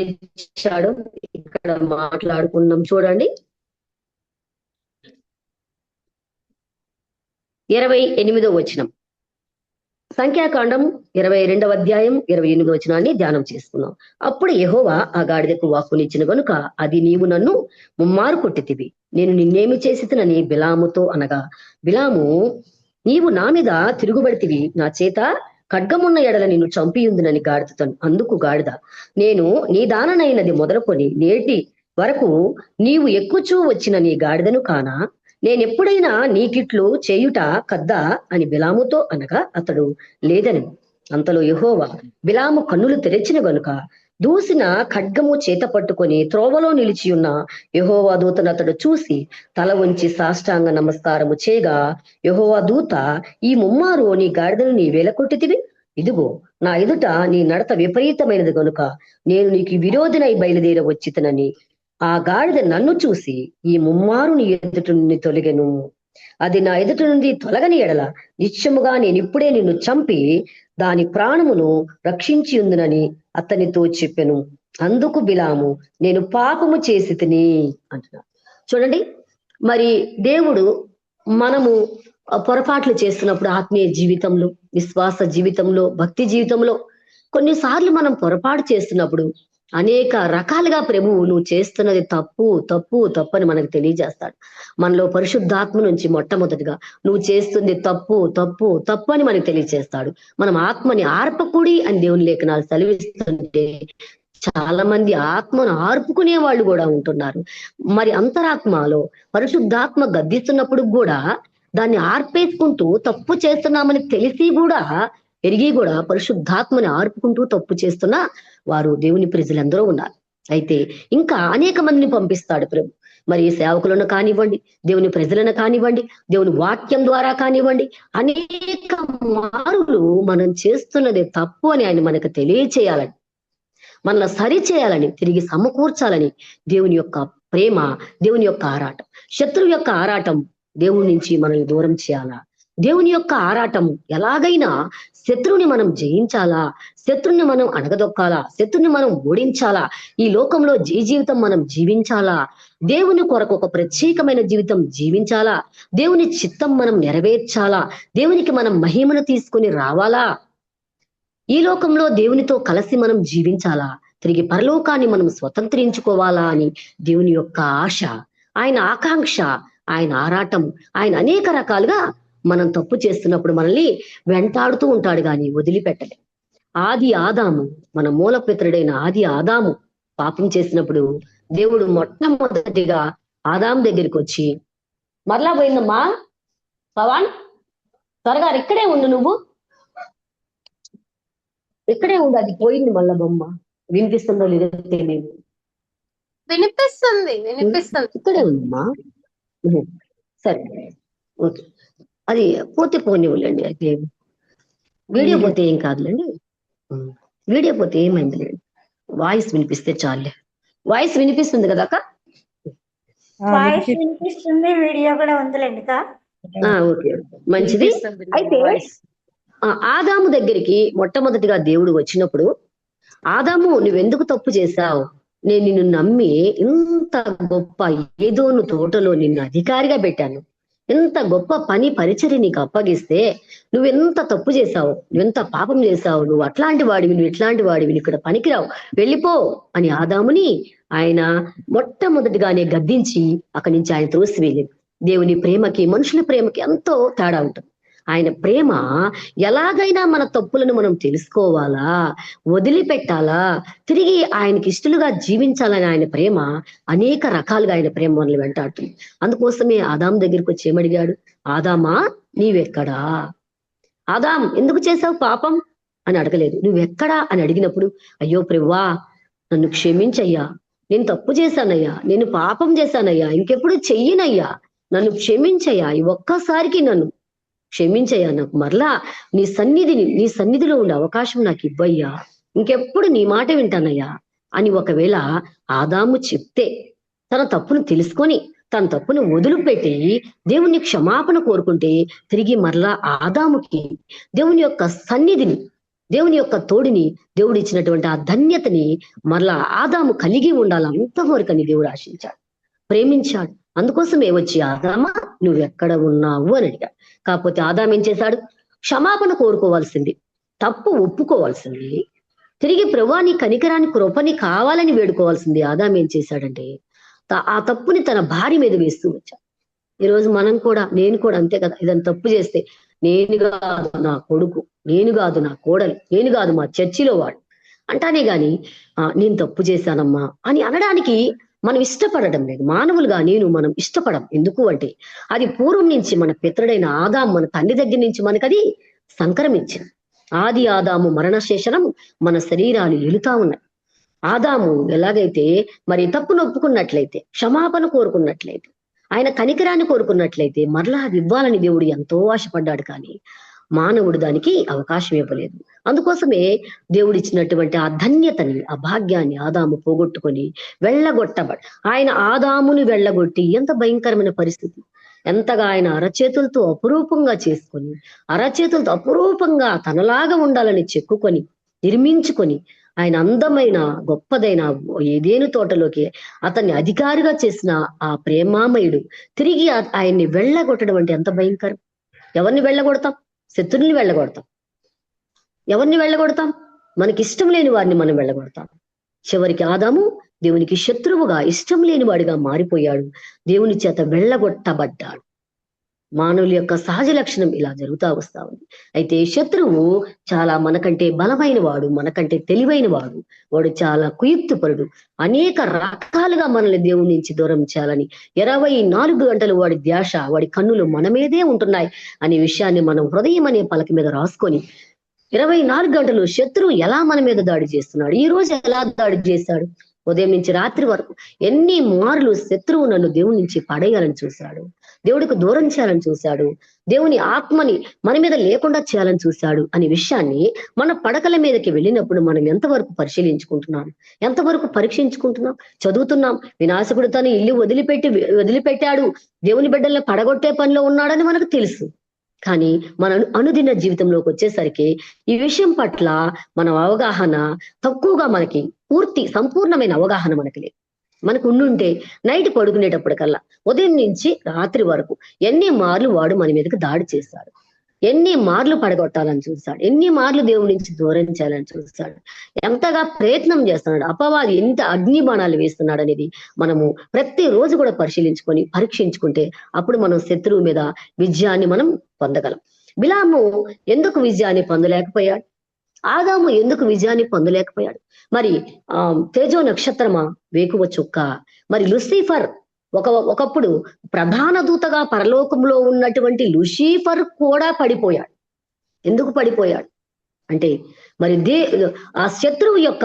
ఇచ్చాడు, ఇక్కడ మాట్లాడుకున్నాం చూడండి. 28వ వచనం, సంఖ్యాకాండం 22వ అధ్యాయం 28వ వచనాన్ని ధ్యానం చేసుకున్నాం. అప్పుడు యెహోవా ఆ గాడిదకు వాక్కునిచ్చిన గనుక అది నీవు నన్ను ముమ్మారు కొట్టితివి, నేను నిన్నేమి చేసినని బిలాముతో అనగా, బిలాము నీవు నా మీద తిరుగుబడితివి, నా చేత ఖడ్గమున్న ఎడల నిన్ను చంపియుందునని గాడిదతో. అందుకు గాడిద, నేను నీ దాననైనది మొదలుకొని నేటి వరకు నీవు ఎక్కుచూ వచ్చిన నీ గాడిదను కానా, నేనెప్పుడైనా నీకిట్లు చేయుట కద్దా అని బిలాముతో అనగా అతడు లేదని. అంతలో యెహోవా బిలాము కన్నులు తెరిచిన గనుక దూసిన ఖడ్గము చేత పట్టుకొని త్రోవలో నిలిచియున్న యెహోవా దూతను అతడు చూసి తల ఉంచి సాష్టాంగ నమస్కారము చేయగా, యెహోవా దూత, ఈ ముమ్మారు నీ గాడిదను నీ వేలకొట్టితివి, ఇదిగో నా ఎదుట నీ నడత విపరీతమైనది గనుక నేను నీకు విరోధినై బయలుదేర వచ్చితనని. ఆ గాడిద నన్ను చూసి ఈ ముమ్మారు నీ ఎదుట నుండి తొలగెను. అది నా ఎదుట నుండి తొలగని ఎడల నిశ్చయముగా నేనిప్పుడే నిన్ను చంపి దాని ప్రాణమును రక్షించి ఉందునని అతనితో చెప్పెను. అందుకు బిలాము, నేను పాపము చేసి తిని అంటున్నా. చూడండి, మరి దేవుడు మనము పొరపాట్లు చేస్తున్నప్పుడు ఆత్మీయ జీవితంలో, విశ్వాస జీవితంలో, భక్తి జీవితంలో కొన్నిసార్లు మనం పొరపాటు చేస్తున్నప్పుడు అనేక రకాలుగా ప్రభువు నువ్వు చేస్తున్నది తప్పు తప్పు తప్పు అని మనకు తెలియజేస్తాడు. మనలో పరిశుద్ధాత్మ నుంచి మొట్టమొదటిగా నువ్వు చేస్తుంది తప్పు తప్పు తప్పు అని మనకు తెలియజేస్తాడు. మనం ఆత్మని ఆర్పకుడి అని దేవుని లేఖనాలు సెలవిస్తుంటే చాలా మంది ఆత్మను ఆర్పుకునే వాళ్ళు కూడా ఉంటున్నారు. మరి అంతరాత్మలో పరిశుద్ధాత్మ గద్దిస్తున్నప్పుడు కూడా దాన్ని ఆర్పేసుకుంటూ తప్పు చేస్తున్నామని తెలిసి కూడా ఎరిగి కూడా పరిశుద్ధాత్మని ఆర్పుకుంటూ తప్పు చేస్తున్న వారు దేవుని ప్రజలందరూ ఉన్నారు. అయితే ఇంకా అనేక మందిని పంపిస్తాడు ప్రభు. మరి సేవకులను కానివ్వండి, దేవుని ప్రజలను కానివ్వండి, దేవుని వాక్యం ద్వారా కానివ్వండి, అనేక మారులు మనం చేస్తున్నది తప్పు అని ఆయన మనకు తెలియచేయాలని, మనల్ని సరి చేయాలని, తిరిగి సమకూర్చాలని దేవుని యొక్క ప్రేమ, దేవుని యొక్క ఆరాటం. శత్రువు యొక్క ఆరాటం దేవుని నుంచి మనల్ని దూరం చేయాలా. దేవుని యొక్క ఆరాటం ఎలాగైనా శత్రువుని మనం జయించాలా, శత్రుని మనం అణగదొక్కాలా, శత్రుని మనం ఓడించాలా, ఈ లోకంలో జీవితం మనం జీవించాలా, దేవుని కొరకు ఒక ప్రత్యేకమైన జీవితం జీవించాలా, దేవుని చిత్తం మనం నెరవేర్చాలా, దేవునికి మనం మహిమను తీసుకొని రావాలా, ఈ లోకంలో దేవునితో కలిసి మనం జీవించాలా, తిరిగి పరలోకాన్ని మనం స్వతంత్రించుకోవాలా అని దేవుని యొక్క ఆశ, ఆయన ఆకాంక్ష, ఆయన ఆరాటం, ఆయన అనేక రకాలుగా మనం తప్పు చేస్తున్నప్పుడు మనల్ని వెంటాడుతూ ఉంటాడు గాని వదిలిపెట్టలే. ఆది ఆదాము, మన మూలపితరుడైన ఆది ఆదాము పాపం చేసినప్పుడు దేవుడు మొట్టమొదటిగా ఆదాము దగ్గరికి వచ్చి, మరలా పోయిందమ్మా పవన్, త్వరగా ఇక్కడే ఉండు, నువ్వు ఇక్కడే ఉండు, అది పోయింది మళ్ళా బొమ్మ. వినిపిస్తుందో లేదో తెలియదు. వినిపిస్తుంది ఇక్కడే ఉందమ్మా. సరే ఓకే, అది పోతే పోనివ్వలేండి. అయితే వీడియో పోతే ఏం కాదులేండి, వీడియో పోతే ఏమైంది లేండి, వాయిస్ వినిపిస్తే చాలే. వాయిస్ వినిపిస్తుంది కదా అక్క? వాయిస్ వినిపిస్తుంది, వీడియో కూడా ఉందిలేండి. ఓకే, మంచిది. అయితే ఆదాము దగ్గరికి మొట్టమొదటిగా దేవుడు వచ్చినప్పుడు, ఆదాము నువ్వెందుకు తప్పు చేశావు, నేను నిన్ను నమ్మి ఇంత గొప్ప ఏదోను తోటలో నిన్ను అధికారిగా పెట్టాను, ఎంత గొప్ప పని పరిచర్య నీకు అప్పగిస్తే నువ్వెంత తప్పు చేశావు, నువ్వెంత పాపం చేశావు, నువ్వు అట్లాంటి వాడివి, నువ్వు ఇట్లాంటి వాడివి, ఇక్కడ పనికిరావు, వెళ్ళిపో అని ఆదాముని ఆయన మొట్టమొదటిగానే గద్దించి అక్కడి నుంచి ఆయన త్రోసివేయలేదు. దేవుని ప్రేమకి మనుషుల ప్రేమకి ఎంతో తేడా ఉంటుంది. ఆయన ప్రేమ ఎలాగైనా మన తప్పులను మనం తెలుసుకోవాలా, వదిలిపెట్టాలా, తిరిగి ఆయనకి ఇష్టలుగా జీవించాలని ఆయన ప్రేమ అనేక రకాలుగా ఆయన ప్రేమ మనల్ని వెంటాడుతుంది. అందుకోసమే ఆదాం దగ్గరికి వచ్చి ఏమడిగాడు, ఆదామా నీవెక్కడా, ఆదాం ఎందుకు చేశావు పాపం అని అడగలేదు. నువ్వెక్కడా అని అడిగినప్పుడు, అయ్యో ప్రభువా నన్ను క్షమించయ్యా, నేను తప్పు చేశానయ్యా, నేను పాపం చేశానయ్యా, ఇంకెప్పుడు చెయ్యనయ్యా, నన్ను క్షమించయ్యా, ఈ ఒక్కసారికి నన్ను క్షమించయ్యా, నాకు మరలా నీ సన్నిధిలో ఉండే అవకాశం నాకు ఇవ్వయ్యా, ఇంకెప్పుడు నీ మాట వింటానయ్యా అని ఒకవేళ ఆదాము చెప్తే, తన తప్పును తెలుసుకొని తన తప్పును వదిలిపెట్టి దేవుని క్షమాపణ కోరుకుంటే, తిరిగి మరలా ఆదాముకి దేవుని యొక్క సన్నిధిని, దేవుని యొక్క తోడిని, దేవుడు ఇచ్చినటువంటి ఆ ధన్యతని మరలా ఆదాము కలిగి ఉండాలి. అంతవరకని దేవుడు ఆశించాడు, ప్రేమించాడు. అందుకోసమే వచ్చి ఆదామా నువ్వెక్కడ ఉన్నావు అని అడిగాడు. కాకపోతే ఆదాం ఏం చేశాడు, క్షమాపణ కోరుకోవాల్సింది, తప్పు ఒప్పుకోవాల్సింది, తిరిగి ప్రభువా నీ కనికరాని కృపని కావాలని వేడుకోవాల్సింది. ఆదాం ఏం చేశాడంటే ఆ తప్పుని తన భార్య మీద వేస్తూ వచ్చాడు. ఈరోజు మనం కూడా, నేను కూడా అంతే కదా, ఏదైనా తప్పు చేస్తే నేను కాదు నా కొడుకు, నేను కాదు నా కోడలు, నేను కాదు మా చర్చిలో వాడు అంటానే గాని నేను తప్పు చేశానమ్మా అని అనడానికి మనం ఇష్టపడడం లేదు. మానవులుగా మనం ఇష్టపడం. ఎందుకు అంటే అది పూర్వం నుంచి మన పితరుడైన ఆదాం మన తండ్రి దగ్గర నుంచి మనకది సంక్రమించింది. ఆది ఆదాము మరణశేషనం మన శరీరాలు ఎలుతా ఉన్నాయి. ఆదాము ఎలాగైతే మరి తప్పును ఒప్పుకున్నట్లయితే, క్షమాపణ కోరుకున్నట్లయితే, ఆయన కనికరాన్ని కోరుకున్నట్లయితే మరలా అది ఇవ్వాలని దేవుడు ఎంతో ఆశపడ్డాడు. కానీ మానవుడు దానికి అవకాశం ఇవ్వలేదు. అందుకోసమే దేవుడు ఇచ్చినటువంటి ఆ ధన్యతని, ఆ భాగ్యాన్ని ఆదాము పోగొట్టుకొని ఆయన ఆదాముని వెళ్ళగొట్టి ఎంత భయంకరమైన పరిస్థితి. ఎంతగా ఆయన అరచేతులతో అపురూపంగా చేసుకొని, అరచేతులతో అపురూపంగా తనలాగా ఉండాలని చెక్కుకొని నిర్మించుకొని, ఆయన అందమైన గొప్పదైన ఏదేను తోటలోకి అతన్ని అధికారిగా చేసిన ఆ ప్రేమామయుడు తిరిగి ఆయన్ని వెళ్ళగొట్టడం అంటే ఎంత భయంకరం. ఎవరిని వెళ్ళగొడతాం? శత్రుల్ని వెళ్ళగొడతాం. ఎవరిని వెళ్ళగొడతాం? మనకి ఇష్టం లేని వారిని మనం వెళ్ళగొడతాం. చివరికి ఆదాము దేవునికి శత్రువుగా, ఇష్టం లేని వాడిగా మారిపోయాడు. దేవుని చేత వెళ్ళగొట్టబడ్డాడు. మానవుల యొక్క సహజ లక్షణం ఇలా జరుగుతా వస్తా ఉంది. అయితే శత్రువు చాలా మనకంటే బలమైన వాడు, మనకంటే తెలివైన వాడు. వాడు చాలా కుయుక్తిపరుడు. అనేక రకాలుగా మనల్ని దేవుని నుంచి దూరం చేయాలని 24 గంటలు వాడి ధ్యాస, వాడి కన్నులు మన మీదే ఉంటున్నాయి అనే విషయాన్ని మనం హృదయం అనే పలక మీద రాసుకొని 24 గంటలు శత్రువు ఎలా మన మీద దాడి చేస్తున్నాడు, ఈ రోజు ఎలా దాడి చేశాడు, ఉదయం నుంచి రాత్రి వరకు ఎన్ని మార్లు శత్రువు నన్ను దేవుని నుంచి పడేయాలని చూశాడు, దేవుడికి దూరం చేయాలని చూశాడు, దేవుని ఆత్మని మన మీద లేకుండా చేయాలని చూశాడు అనే విషయాన్ని మన పడకల మీదకి వెళ్ళినప్పుడు మనం ఎంతవరకు పరిశీలించుకుంటున్నాం, ఎంతవరకు పరీక్షించుకుంటున్నాం. చదువుతున్నాం, వినాశకుడు తన ఇల్లు వదిలిపెట్టాడు, దేవుని బిడ్డల్ని పడగొట్టే పనిలో ఉన్నాడని మనకు తెలుసు. కానీ మన అనుదిన జీవితంలోకి వచ్చేసరికి ఈ విషయం పట్ల మన అవగాహన తక్కువగా, మనకి సంపూర్ణమైన అవగాహన మనకి లేదు. మనకు ఉండుంటే నైట్ పడుకునేటప్పటికల్లా ఉదయం నుంచి రాత్రి వరకు ఎన్ని మార్లు వాడు మన మీదకి దాడి చేశాడు, ఎన్ని మార్లు పడగొట్టాలని చూస్తాడు, ఎన్ని మార్లు దేవుడి నుంచి దూరం చేయాలని చూస్తాడు, ఎంతగా ప్రయత్నం చేస్తున్నాడు, అపవాది ఎంత అగ్ని బాణాలు వేస్తున్నాడు అనేది మనము ప్రతిరోజు కూడా పరిశీలించుకొని పరీక్షించుకుంటే అప్పుడు మనం శత్రువు మీద విజయాన్ని మనం పొందగలం. బిలాము ఎందుకు విజయాన్ని పొందలేకపోయాడు? ఆదాము ఎందుకు విజయాన్ని పొందలేకపోయాడు? మరి తేజో నక్షత్రమా, వేకువ చుక్క, మరి లూసిఫర్ ఒకప్పుడు ప్రధాన దూతగా పరలోకంలో ఉన్నటువంటి లూసిఫర్ కూడా పడిపోయాడు. ఎందుకు పడిపోయాడు అంటే మరి ఆ శత్రువు యొక్క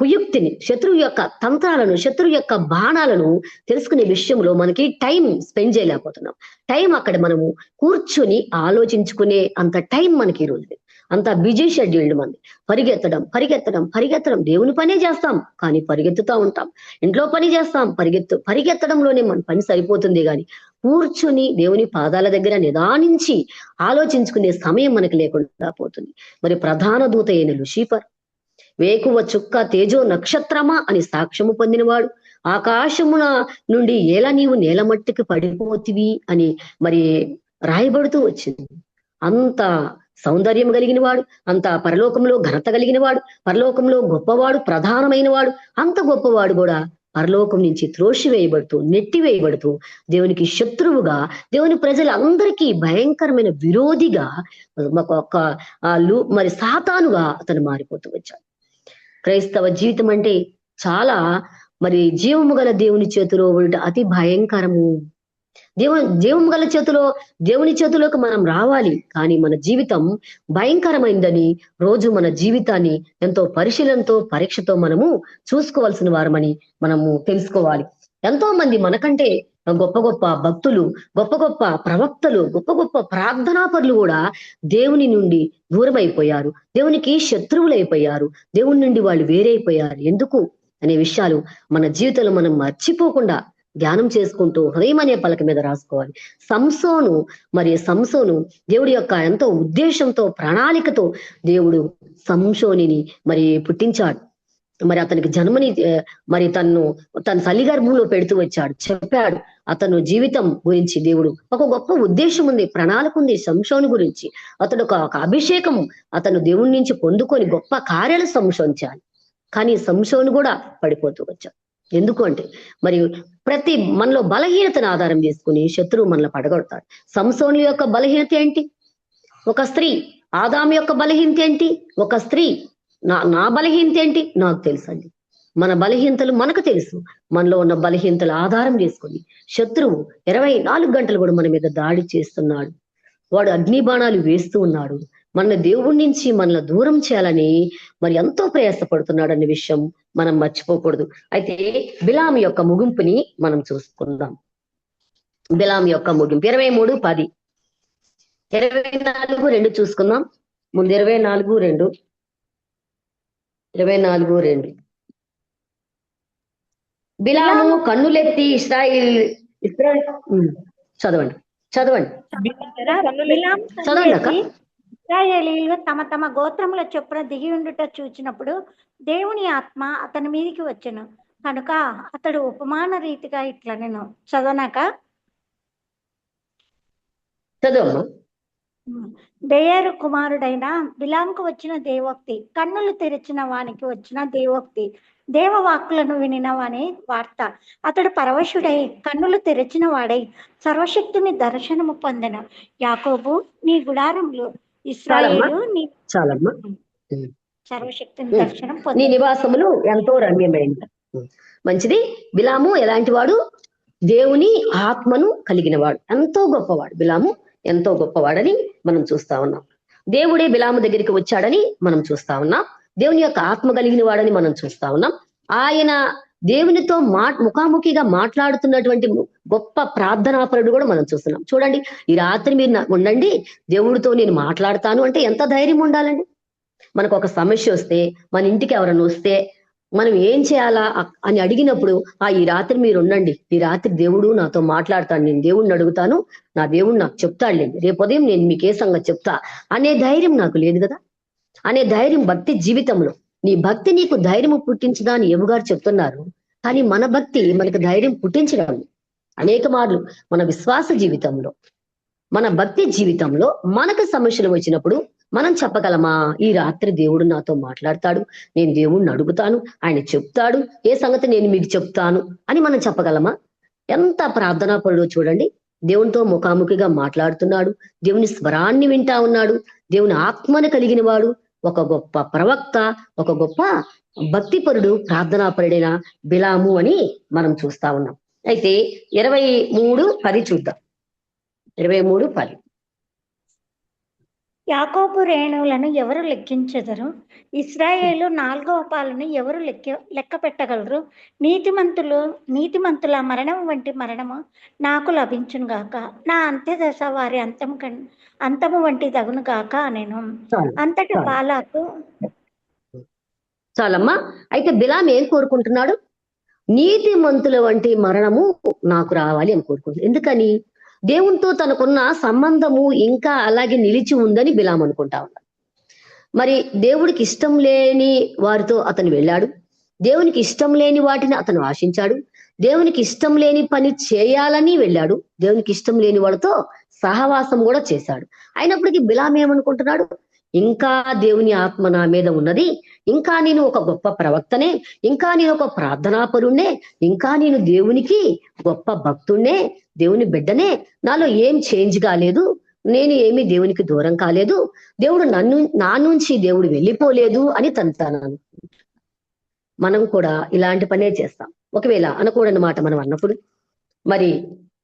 కుయుక్తిని, శత్రువు యొక్క తంత్రాలను, శత్రువు యొక్క బాణాలను తెలుసుకునే విషయంలో మనకి టైం స్పెండ్ చేయలేకపోతున్నాం. టైం అక్కడ మనము కూర్చుని ఆలోచించుకునే అంత టైం మనకి ఈ రోజు లేదు. అంత బిజీ షెడ్యూల్డ్ మంది. పరిగెత్తడం దేవుని పనే చేస్తాం కానీ పరిగెత్తుతా ఉంటాం. ఇంట్లో పని చేస్తాం, పరిగెత్తడంలోనే మన పని సరిపోతుంది కానీ కూర్చుని దేవుని పాదాల దగ్గర నిదానించి ఆలోచించుకునే సమయం మనకి లేకుండా పోతుంది. మరి ప్రధాన దూత అయిన లూసిఫర్, వేకువ చుక్క, తేజో నక్షత్రమా అని సాక్ష్యము పొందినవాడు, ఆకాశమున నుండి ఎలా నీవు నేల మట్టికి పడిపోతివి అని మరి రాయబడుతూ వచ్చింది. అంత సౌందర్యం కలిగిన వాడు, అంత పరలోకంలో ఘనత కలిగిన వాడు, పరలోకంలో గొప్పవాడు, ప్రధానమైన వాడు, అంత గొప్పవాడు కూడా పరలోకం నుంచి త్రోసివేయబడుతూ, నెట్టివేయబడుతూ దేవునికి శత్రువుగా, దేవుని ప్రజలందరికీ భయంకరమైన విరోధిగా, మరి సాతానుగా అతను మారిపోతూ వచ్చాడు. క్రైస్తవ జీవితం అంటే చాలా మరి జీవము గల దేవుని చేతిలో అతి భయంకరము. జీవము గల దేవుని చేతిలోకి మనం రావాలి. కానీ మన జీవితం భయంకరమైందని రోజు మన జీవితాన్ని ఎంతో పరిశీలనతో, పరీక్షతో మనము చూసుకోవాల్సిన వారమని మనము తెలుసుకోవాలి. ఎంతో మంది మనకంటే గొప్ప గొప్ప భక్తులు, గొప్ప గొప్ప ప్రవక్తలు, గొప్ప గొప్ప ప్రార్థనాపరులు కూడా దేవుని నుండి దూరం అయిపోయారు, దేవునికి శత్రువులైపోయారు, దేవుని నుండి వాళ్ళు వేరైపోయారు. ఎందుకు అనే విషయాలు మన జీవితంలో మనం మర్చిపోకుండా ధ్యానం చేసుకుంటూ హృదయం అనే పలక మీద రాసుకోవాలి. సంసోను దేవుడి యొక్క ఎంతో ఉద్దేశంతో, ప్రణాళికతో దేవుడు సంసోనిని మరి పుట్టించాడు. మరి అతనికి జన్మని మరి తన తల్లి గర్భంలో పెడుతూ వచ్చాడు, చెప్పాడు. అతను జీవితం గురించి దేవుడు ఒక గొప్ప ఉద్దేశం ఉంది, ప్రణాళిక ఉంది సంసోను గురించి. అతడు ఒక అభిషేకం అతను దేవుడి నుంచి పొందుకొని గొప్ప కార్యాలు సంసోనించాలి. కానీ సంసోను కూడా పడిపోతూ వచ్చాడు. ఎందుకు అంటే మరి మనలో బలహీనతను ఆధారం చేసుకుని శత్రువు మనలో పడగొడతాడు. సంసోను యొక్క బలహీనత ఏంటి? ఒక స్త్రీ. ఆదాము యొక్క బలహీనత ఏంటి? ఒక స్త్రీ. నా బలహీనత ఏంటి? నాకు తెలుసండి. మన బలహీనతలు మనకు తెలుసు. మనలో ఉన్న బలహీనతలు ఆధారం చేసుకొని శత్రువు 24 గంటలు కూడా మన మీద దాడి చేస్తున్నాడు. వాడు అగ్ని బాణాలు వేస్తూ ఉన్నాడు. మన దేవుడి నుంచి మనల్ని దూరం చేయాలని మరి ఎంతో ప్రయాసపడుతున్నాడు అనే విషయం మనం మర్చిపోకూడదు. అయితే బిలాము యొక్క ముగింపుని మనం చూసుకుందాం. బిలాము యొక్క ముగింపు 23:10. 24:2 చూసుకుందాం. ముందు 24:2. 24:2. బిలాము కన్నులెత్తి ఇస్రాయిల్ చదవండి చదవండి అక్క. ఇశ్రాయేలీయులు తమ తమ గోత్రముల చొప్పున దిగి ఉండుట చూచినప్పుడు దేవుని ఆత్మ అతని మీదికి వచ్చెను కనుక అతడు ఉపమాన రీతిగా ఇట్లా నేను చదవనాక చదవమ్మా. బెయేరు కుమారుడైన బిలాంకు వచ్చిన దేవోక్తి, కన్నులు తెరిచిన వానికి వచ్చిన దేవోక్తి, దేవవాక్కులను వినిన వాని వార్త. అతడు పరవశుడై కన్నులు తెరిచిన వాడై సర్వశక్తిని దర్శనము పొందెను. యాకోబు నీ గుడారంలో, ఇశ్రాయేలు నీ సర్వశక్తిని దర్శనం నీ పొంది నివాసములు ఎంతో రమ్యమైంది. మంచిది. బిలాము ఎలాంటి వాడు? దేవుని ఆత్మను కలిగిన వాడు, ఎంతో గొప్పవాడు. బిలాము ఎంతో గొప్పవాడని మనం చూస్తా ఉన్నాం. దేవుడే బిలాము దగ్గరికి వచ్చాడని మనం చూస్తా ఉన్నాం. దేవుని యొక్క ఆత్మ కలిగిన వాడని మనం చూస్తా ఉన్నాం. ఆయన దేవునితో ముఖాముఖిగా మాట్లాడుతున్నటువంటి గొప్ప ప్రార్థనాపరుడు కూడా మనం చూస్తున్నాం. చూడండి, ఈ రాత్రి మీరు ఉండండి, దేవుడితో నేను మాట్లాడతాను అంటే ఎంత ధైర్యం ఉండాలండి. మనకు ఒక సమస్య వస్తే, మన ఇంటికి ఎవరైనా వస్తే మనం ఏం చేయాలా అని అడిగినప్పుడు, ఈ రాత్రి మీరు ఉండండి, ఈ రాత్రి దేవుడు నాతో మాట్లాడతాడు, నేను దేవుడిని అడుగుతాను, నా దేవుడు నాకు చెప్తాడులేండి, రేపు ఉదయం నేను మీకు ఏ సంగతి చెప్తా అనే ధైర్యం నాకు లేదు కదా. అనే ధైర్యం భక్తి జీవితంలో, నీ భక్తి నీకు ధైర్యం పుట్టించదా అని యేబుగారు చెప్తున్నారు. కానీ మన భక్తి మనకు ధైర్యం పుట్టించడం అనేక మార్లు మన విశ్వాస జీవితంలో, మన భక్తి జీవితంలో మనకు సమస్యలు వచ్చినప్పుడు మనం చెప్పగలమా, ఈ రాత్రి దేవుడు నాతో మాట్లాడతాడు, నేను దేవుడిని అడుగుతాను, ఆయన చెప్తాడు, ఏ సంగతి నేను మీకు చెప్తాను అని మనం చెప్పగలమా? ఎంత ప్రార్థనాపరుడో చూడండి. దేవునితో ముఖాముఖిగా మాట్లాడుతున్నాడు, దేవుని స్వరాన్ని వింటా ఉన్నాడు, దేవుని ఆత్మను కలిగిన వాడు, ఒక గొప్ప ప్రవక్త, ఒక గొప్ప భక్తిపరుడు, ప్రార్థనాపరుడైన బిలాము అని మనం చూస్తా ఉన్నాం. అయితే 23:10 చూద్దాం. 23:10. యాకోబు రేణువులను ఎవరు లెక్కించెదరు? ఇశ్రాయేలు 4వ పాలను ఎవరు లెక్క పెట్టగలరు? నీతిమంతుల మరణం వంటి మరణము నాకు లభించును గాక, నా అంత్యదశ వారి అంతము వంటి దగును గాక నేను. అంతటి బాలాకు చాలమ్మా. అయితే బిలాం ఏం కోరుకుంటున్నాడు? నీతిమంతుల వంటి మరణము నాకు రావాలి అని కోరుకుంటున్నాడు. ఎందుకని? దేవునితో తనకున్న సంబంధము ఇంకా అలాగే నిలిచి ఉందని బిలాం అనుకుంటా ఉన్నాడు. మరి దేవుడికి ఇష్టం లేని వారితో అతను వెళ్ళాడు, దేవునికి ఇష్టం లేని వాటిని అతను ఆశించాడు, దేవునికి ఇష్టం లేని పని చేయాలని వెళ్ళాడు, దేవునికి ఇష్టం లేని వాళ్ళతో సహవాసం కూడా చేశాడు. అయినప్పటికీ బిలాం ఏమనుకుంటున్నాడు? ఇంకా దేవుని ఆత్మ నా మీద ఉన్నది, ఇంకా నేను ఒక గొప్ప ప్రవక్తనే, ఇంకా నేను ఒక ప్రార్థనాపరుణ్ణే, ఇంకా నేను దేవునికి గొప్ప భక్తుణ్ణే, దేవుని బిడ్డనే, నాలో ఏం చేంజ్ కాలేదు, నేను ఏమీ దేవునికి దూరం కాలేదు, దేవుడు నా నుంచి దేవుడు వెళ్ళిపోలేదు అని తను. మనం కూడా ఇలాంటి పనే చేస్తాం. ఒకవేళ అనకూడని మాట మనం అన్నప్పుడు, మరి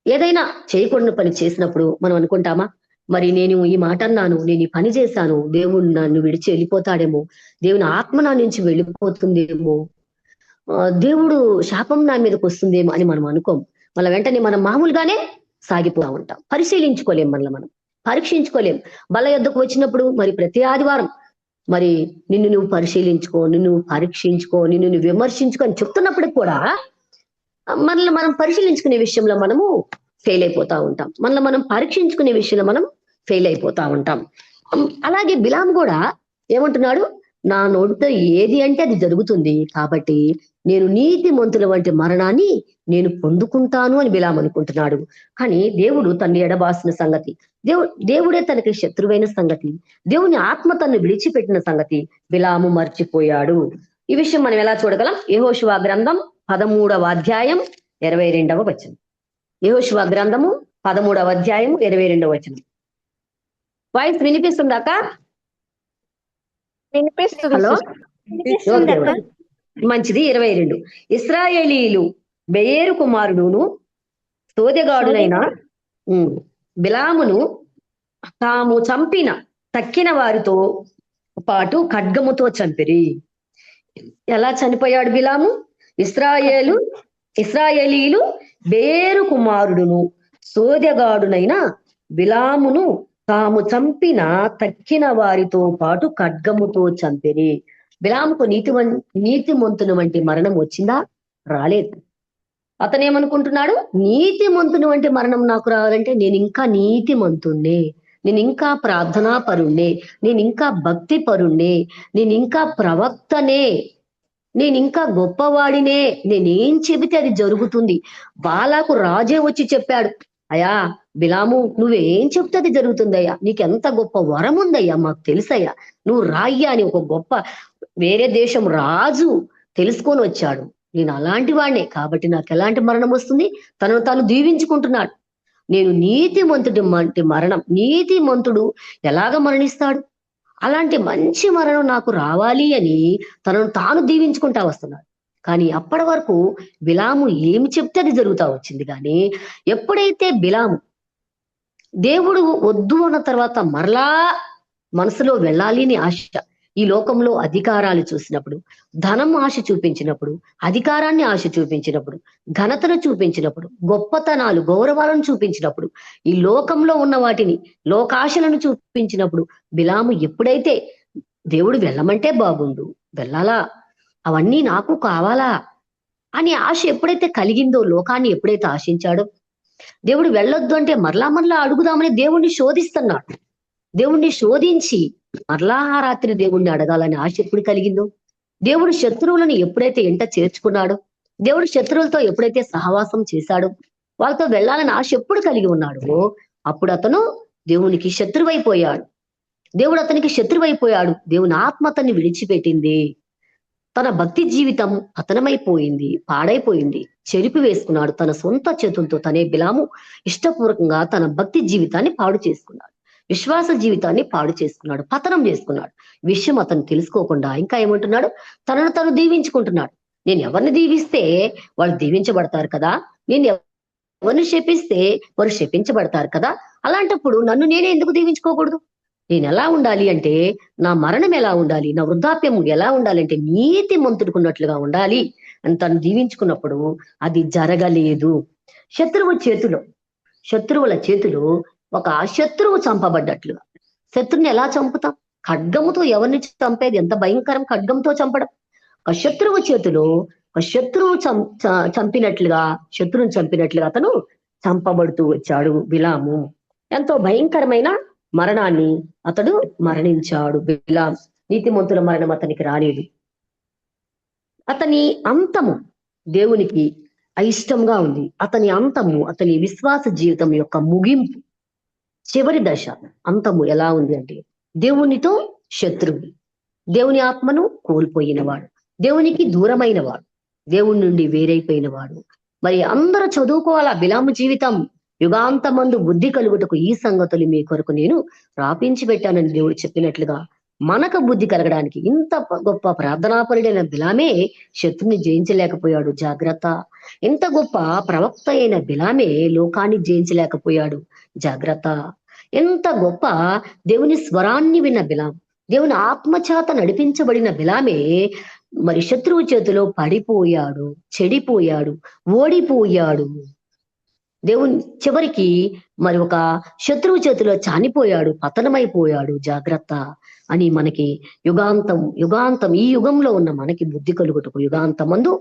ఏదైనా చేయకూడని పని చేసినప్పుడు మనం అనుకుంటామా, మరి నేను ఈ మాట అన్నాను, నేను ఈ పని చేశాను, దేవుడు నన్ను విడిచి వెళ్ళిపోతాడేమో, దేవుని ఆత్మ నా నుంచి వెళ్ళిపోతుందేమో, దేవుడు శాపం నా మీదకి వస్తుందేమో అని మనం అనుకోం. మళ్ళీ వెంటనే మనం మామూలుగానే సాగిపోతా ఉంటాం. పరిశీలించుకోలేం, మనం పరీక్షించుకోలేం. బల యొద్దకు వచ్చినప్పుడు మరి ప్రతి ఆదివారం మరి నిన్ను నువ్వు పరిశీలించుకో, నిన్ను పరీక్షించుకో, నిన్ను నువ్వు విమర్శించుకో అని చెప్తున్నప్పటికి కూడా మనల్ని మనం పరిశీలించుకునే విషయంలో మనము ఫెయిల్ అయిపోతా ఉంటాం. మనల్ని మనం పరీక్షించుకునే విషయంలో మనం ఫెయిల్ అయిపోతా ఉంటాం. అలాగే బిలాం కూడా ఏమంటున్నాడు? నా నోటితో ఏది అంటే అది జరుగుతుంది, కాబట్టి నేను నీతిమంతుల వంటి మరణాన్ని నేను పొందుకుంటాను అని బిలాం అనుకుంటున్నాడు. కానీ దేవుడు తన్ని ఎడబాసిన సంగతి, దేవుడే తనకి శత్రువైన సంగతి, దేవుని ఆత్మ తను విడిచిపెట్టిన సంగతి బిలాము మర్చిపోయాడు. ఈ విషయం మనం ఎలా చూడగలం? యెహోషువ గ్రంథం 13వ అధ్యాయం 22వ వచనం. యెహోషువ గ్రంథము 13వ అధ్యాయం 22వ వచనం. వాయిస్ వినిపిస్తుందాక? వినిపిస్తుంది. హలో, మంచిది. 22 ఇశ్రాయేలీయులు బెయేరు కుమారుడును సోదెగాడునైన బిలామును తాము చంపిన తక్కిన వారితో పాటు ఖడ్గముతో చంపిరి. ఎలా చనిపోయాడు బిలాము? ఇశ్రాయేలీయులు బెయేరు కుమారుడును సోదెగాడునైన బిలామును తాము చంపిన తక్కిన వారితో పాటు ఖడ్గముతో చంపిరి. బిలాముకు నీతిమంతుని వంటి మరణం వచ్చిందా? రాలేదు. అతనేమనుకుంటున్నాడు? నీతిమంతుని వంటి మరణం నాకు రావాలంటే నేను ఇంకా నీతిమంతుణ్ణే, నేను ఇంకా ప్రార్థనా పరుణ్ణే, నేను ఇంకా భక్తి పరుణ్ణే, నేను ఇంకా ప్రవక్తనే, నేను ఇంకా గొప్పవాడినే, నేనేం చెబితే అది జరుగుతుంది. బాలాకు రాజే వచ్చి చెప్పాడు, అయ్యా బిలాము నువ్వేం చెప్తే అది జరుగుతుందయ్యా, నీకెంత గొప్ప వరం ఉందయ్యా మాకు తెలుసయ్యా, నువ్వు రాయ్యా అని ఒక గొప్ప వేరే దేశం రాజు తెలుసుకొని వచ్చాడు. నేను అలాంటి వాడినే కాబట్టి నాకు ఎలాంటి మరణం వస్తుంది? తనను తాను దీవించుకుంటున్నాడు. నేను నీతిమంతుడి మరణం, నీతిమంతుడు ఎలాగ మరణిస్తాడు? అలాంటి మంచి మరణం నాకు రావాలి అని తనను తాను దీవించుకుంటా వస్తున్నాడు. కానీ అప్పటి వరకు బిలాము ఏమి చెప్తే అది జరుగుతా వచ్చింది. కానీ ఎప్పుడైతే బిలాము దేవుడు వద్దు అన్న తర్వాత మరలా మనసులో వెళ్ళాలి అని ఆశ, ఈ లోకంలో అధికారాలు చూసినప్పుడు, ధనం ఆశ చూపించినప్పుడు, అధికారాన్ని ఆశ చూపించినప్పుడు, ఘనతను చూపించినప్పుడు, గొప్పతనాలు గౌరవాలను చూపించినప్పుడు, ఈ లోకంలో ఉన్న వాటిని లోకాశలను చూపించినప్పుడు బిలాము ఎప్పుడైతే దేవుడు వెళ్ళమంటే బాగుండు, వెళ్ళాలా, అవన్నీ నాకు కావాలా అని ఆశ ఎప్పుడైతే కలిగిందో, లోకాన్ని ఎప్పుడైతే ఆశించాడో, దేవుడు వెళ్ళొద్దు అంటే మరలా అడుగుదామని దేవుణ్ణి శోధిస్తున్నాడు. దేవుణ్ణి శోధించి మరలా ఆ రాత్రి దేవుణ్ణి అడగాలని ఆశ ఎప్పుడు కలిగిందో, దేవుడు శత్రువులను ఎప్పుడైతే ఎంట చేర్చుకున్నాడో, దేవుడు శత్రువులతో ఎప్పుడైతే సహవాసం చేశాడో, వాళ్ళతో వెళ్ళాలని ఆశ ఎప్పుడు కలిగి ఉన్నాడో అప్పుడు అతను దేవునికి శత్రువైపోయాడు. దేవుడు అతనికి శత్రువైపోయాడు. దేవుని ఆత్మ అతన్ని విడిచిపెట్టింది. తన భక్తి జీవితం పతనమైపోయింది, పాడైపోయింది, చెరిపి వేసుకున్నాడు. తన సొంత చేతులతో తనే బిలాము ఇష్టపూర్వకంగా తన భక్తి జీవితాన్ని పాడు చేసుకున్నాడు, విశ్వాస జీవితాన్ని పాడు చేసుకున్నాడు, పతనం చేసుకున్నాడు. విషయం అతను తెలుసుకోకుండా ఇంకా ఏమంటున్నాడు? తనను తను దీవించుకుంటున్నాడు. నేను ఎవరిని దీవిస్తే వాళ్ళు దీవించబడతారు కదా, నేను ఎవరిని శపిస్తే వారు శపించబడతారు కదా, అలాంటప్పుడు నన్ను నేనే ఎందుకు దీవించుకోకూడదు? నేను ఎలా ఉండాలి అంటే, నా మరణం ఎలా ఉండాలి, నా వృద్ధాప్యం ఎలా ఉండాలి అంటే నీతి మంతుడుకున్నట్లుగా ఉండాలి అని తను దీవించుకున్నప్పుడు అది జరగలేదు. శత్రువుల చేతిలో ఒక శత్రువు చంపబడ్డట్లుగా. శత్రువుని ఎలా చంపుతాం? ఖడ్గముతో. ఎవరిని చంపేది ఎంత భయంకరం, ఖడ్గంతో చంపడం. ఒక శత్రువు చేతిలో ఒక శత్రువుని చంపినట్లుగా అతను చంపబడుతూ వచ్చాడు బిలాము. ఎంతో భయంకరమైన మరణాన్ని అతడు మరణించాడు బిలాం. నీతిమంతుల మరణం అతనికి రాలేదు. అతని అంతము దేవునికి అయిష్టంగా ఉంది. అతని అంతము, అతని విశ్వాస జీవితం యొక్క ముగింపు, చివరి దశ, అంతము ఎలా ఉంది అంటే దేవునితో శత్రువు, దేవుని ఆత్మను కోల్పోయినవాడు, దేవునికి దూరమైన వాడు, దేవుని నుండి వేరైపోయిన వాడు. మరి అందరూ చదువుకోవాలా బిలాము జీవితం. యుగాంతమందు బుద్ధి కలుగుటకు ఈ సంగతులు మీ కొరకు నేను రాపించి పెట్టానని దేవుడు చెప్పినట్లుగా మనకు బుద్ధి కలగడానికి ఇంత గొప్ప ప్రార్థనాపరుడైన బిలామే శత్రుని జయించలేకపోయాడు. జాగ్రత్త. ఎంత గొప్ప ప్రవక్త అయిన బిలామే లోకాన్ని జయించలేకపోయాడు. జాగ్రత్త. ఎంత గొప్ప దేవుని స్వరాన్ని విన్న బిలాం, దేవుని ఆత్మచేత నడిపించబడిన బిలామే మరి శత్రువు చేతిలో పడిపోయాడు, చెడిపోయాడు, ఓడిపోయాడు. దేవుని చివరికి మరి ఒక శత్రువు చేతిలో చనిపోయాడు, పతనమైపోయాడు. జాగ్రత్త అని మనకి యుగాంతం ఈ యుగంలో ఉన్న మనకి బుద్ధి కలుగుటకు యుగాంతమందు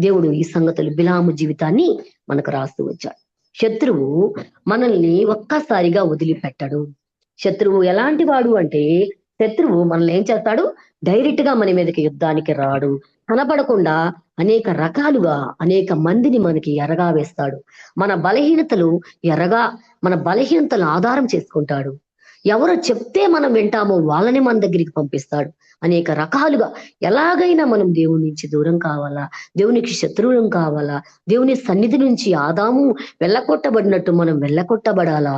దేవుడు ఈ సంగతులు బిలాము జీవితాన్ని మనకు రాస్తూ వచ్చాడు. శత్రువు మనల్ని ఒక్కసారిగా వదిలిపెట్టడు. శత్రువు ఎలాంటి వాడు అంటే, శత్రువు మనల్ని ఏం చేస్తాడు? డైరెక్ట్ గా మన మీదకి యుద్ధానికి రాడు. కనపడకుండా అనేక రకాలుగా అనేక మందిని మనకి ఎరగా వేస్తాడు. మన బలహీనతలు ఆధారం చేసుకుంటాడు. ఎవరు చెప్తే మనం వింటామో వాళ్ళని మన దగ్గరికి పంపిస్తాడు. అనేక రకాలుగా ఎలాగైనా మనం దేవుని నుంచి దూరం కావాలా, దేవునికి శత్రువులం కావాలా, దేవుని సన్నిధి నుంచి ఆదాము వెళ్ళకొట్టబడినట్టు మనం వెళ్ళకొట్టబడాలా.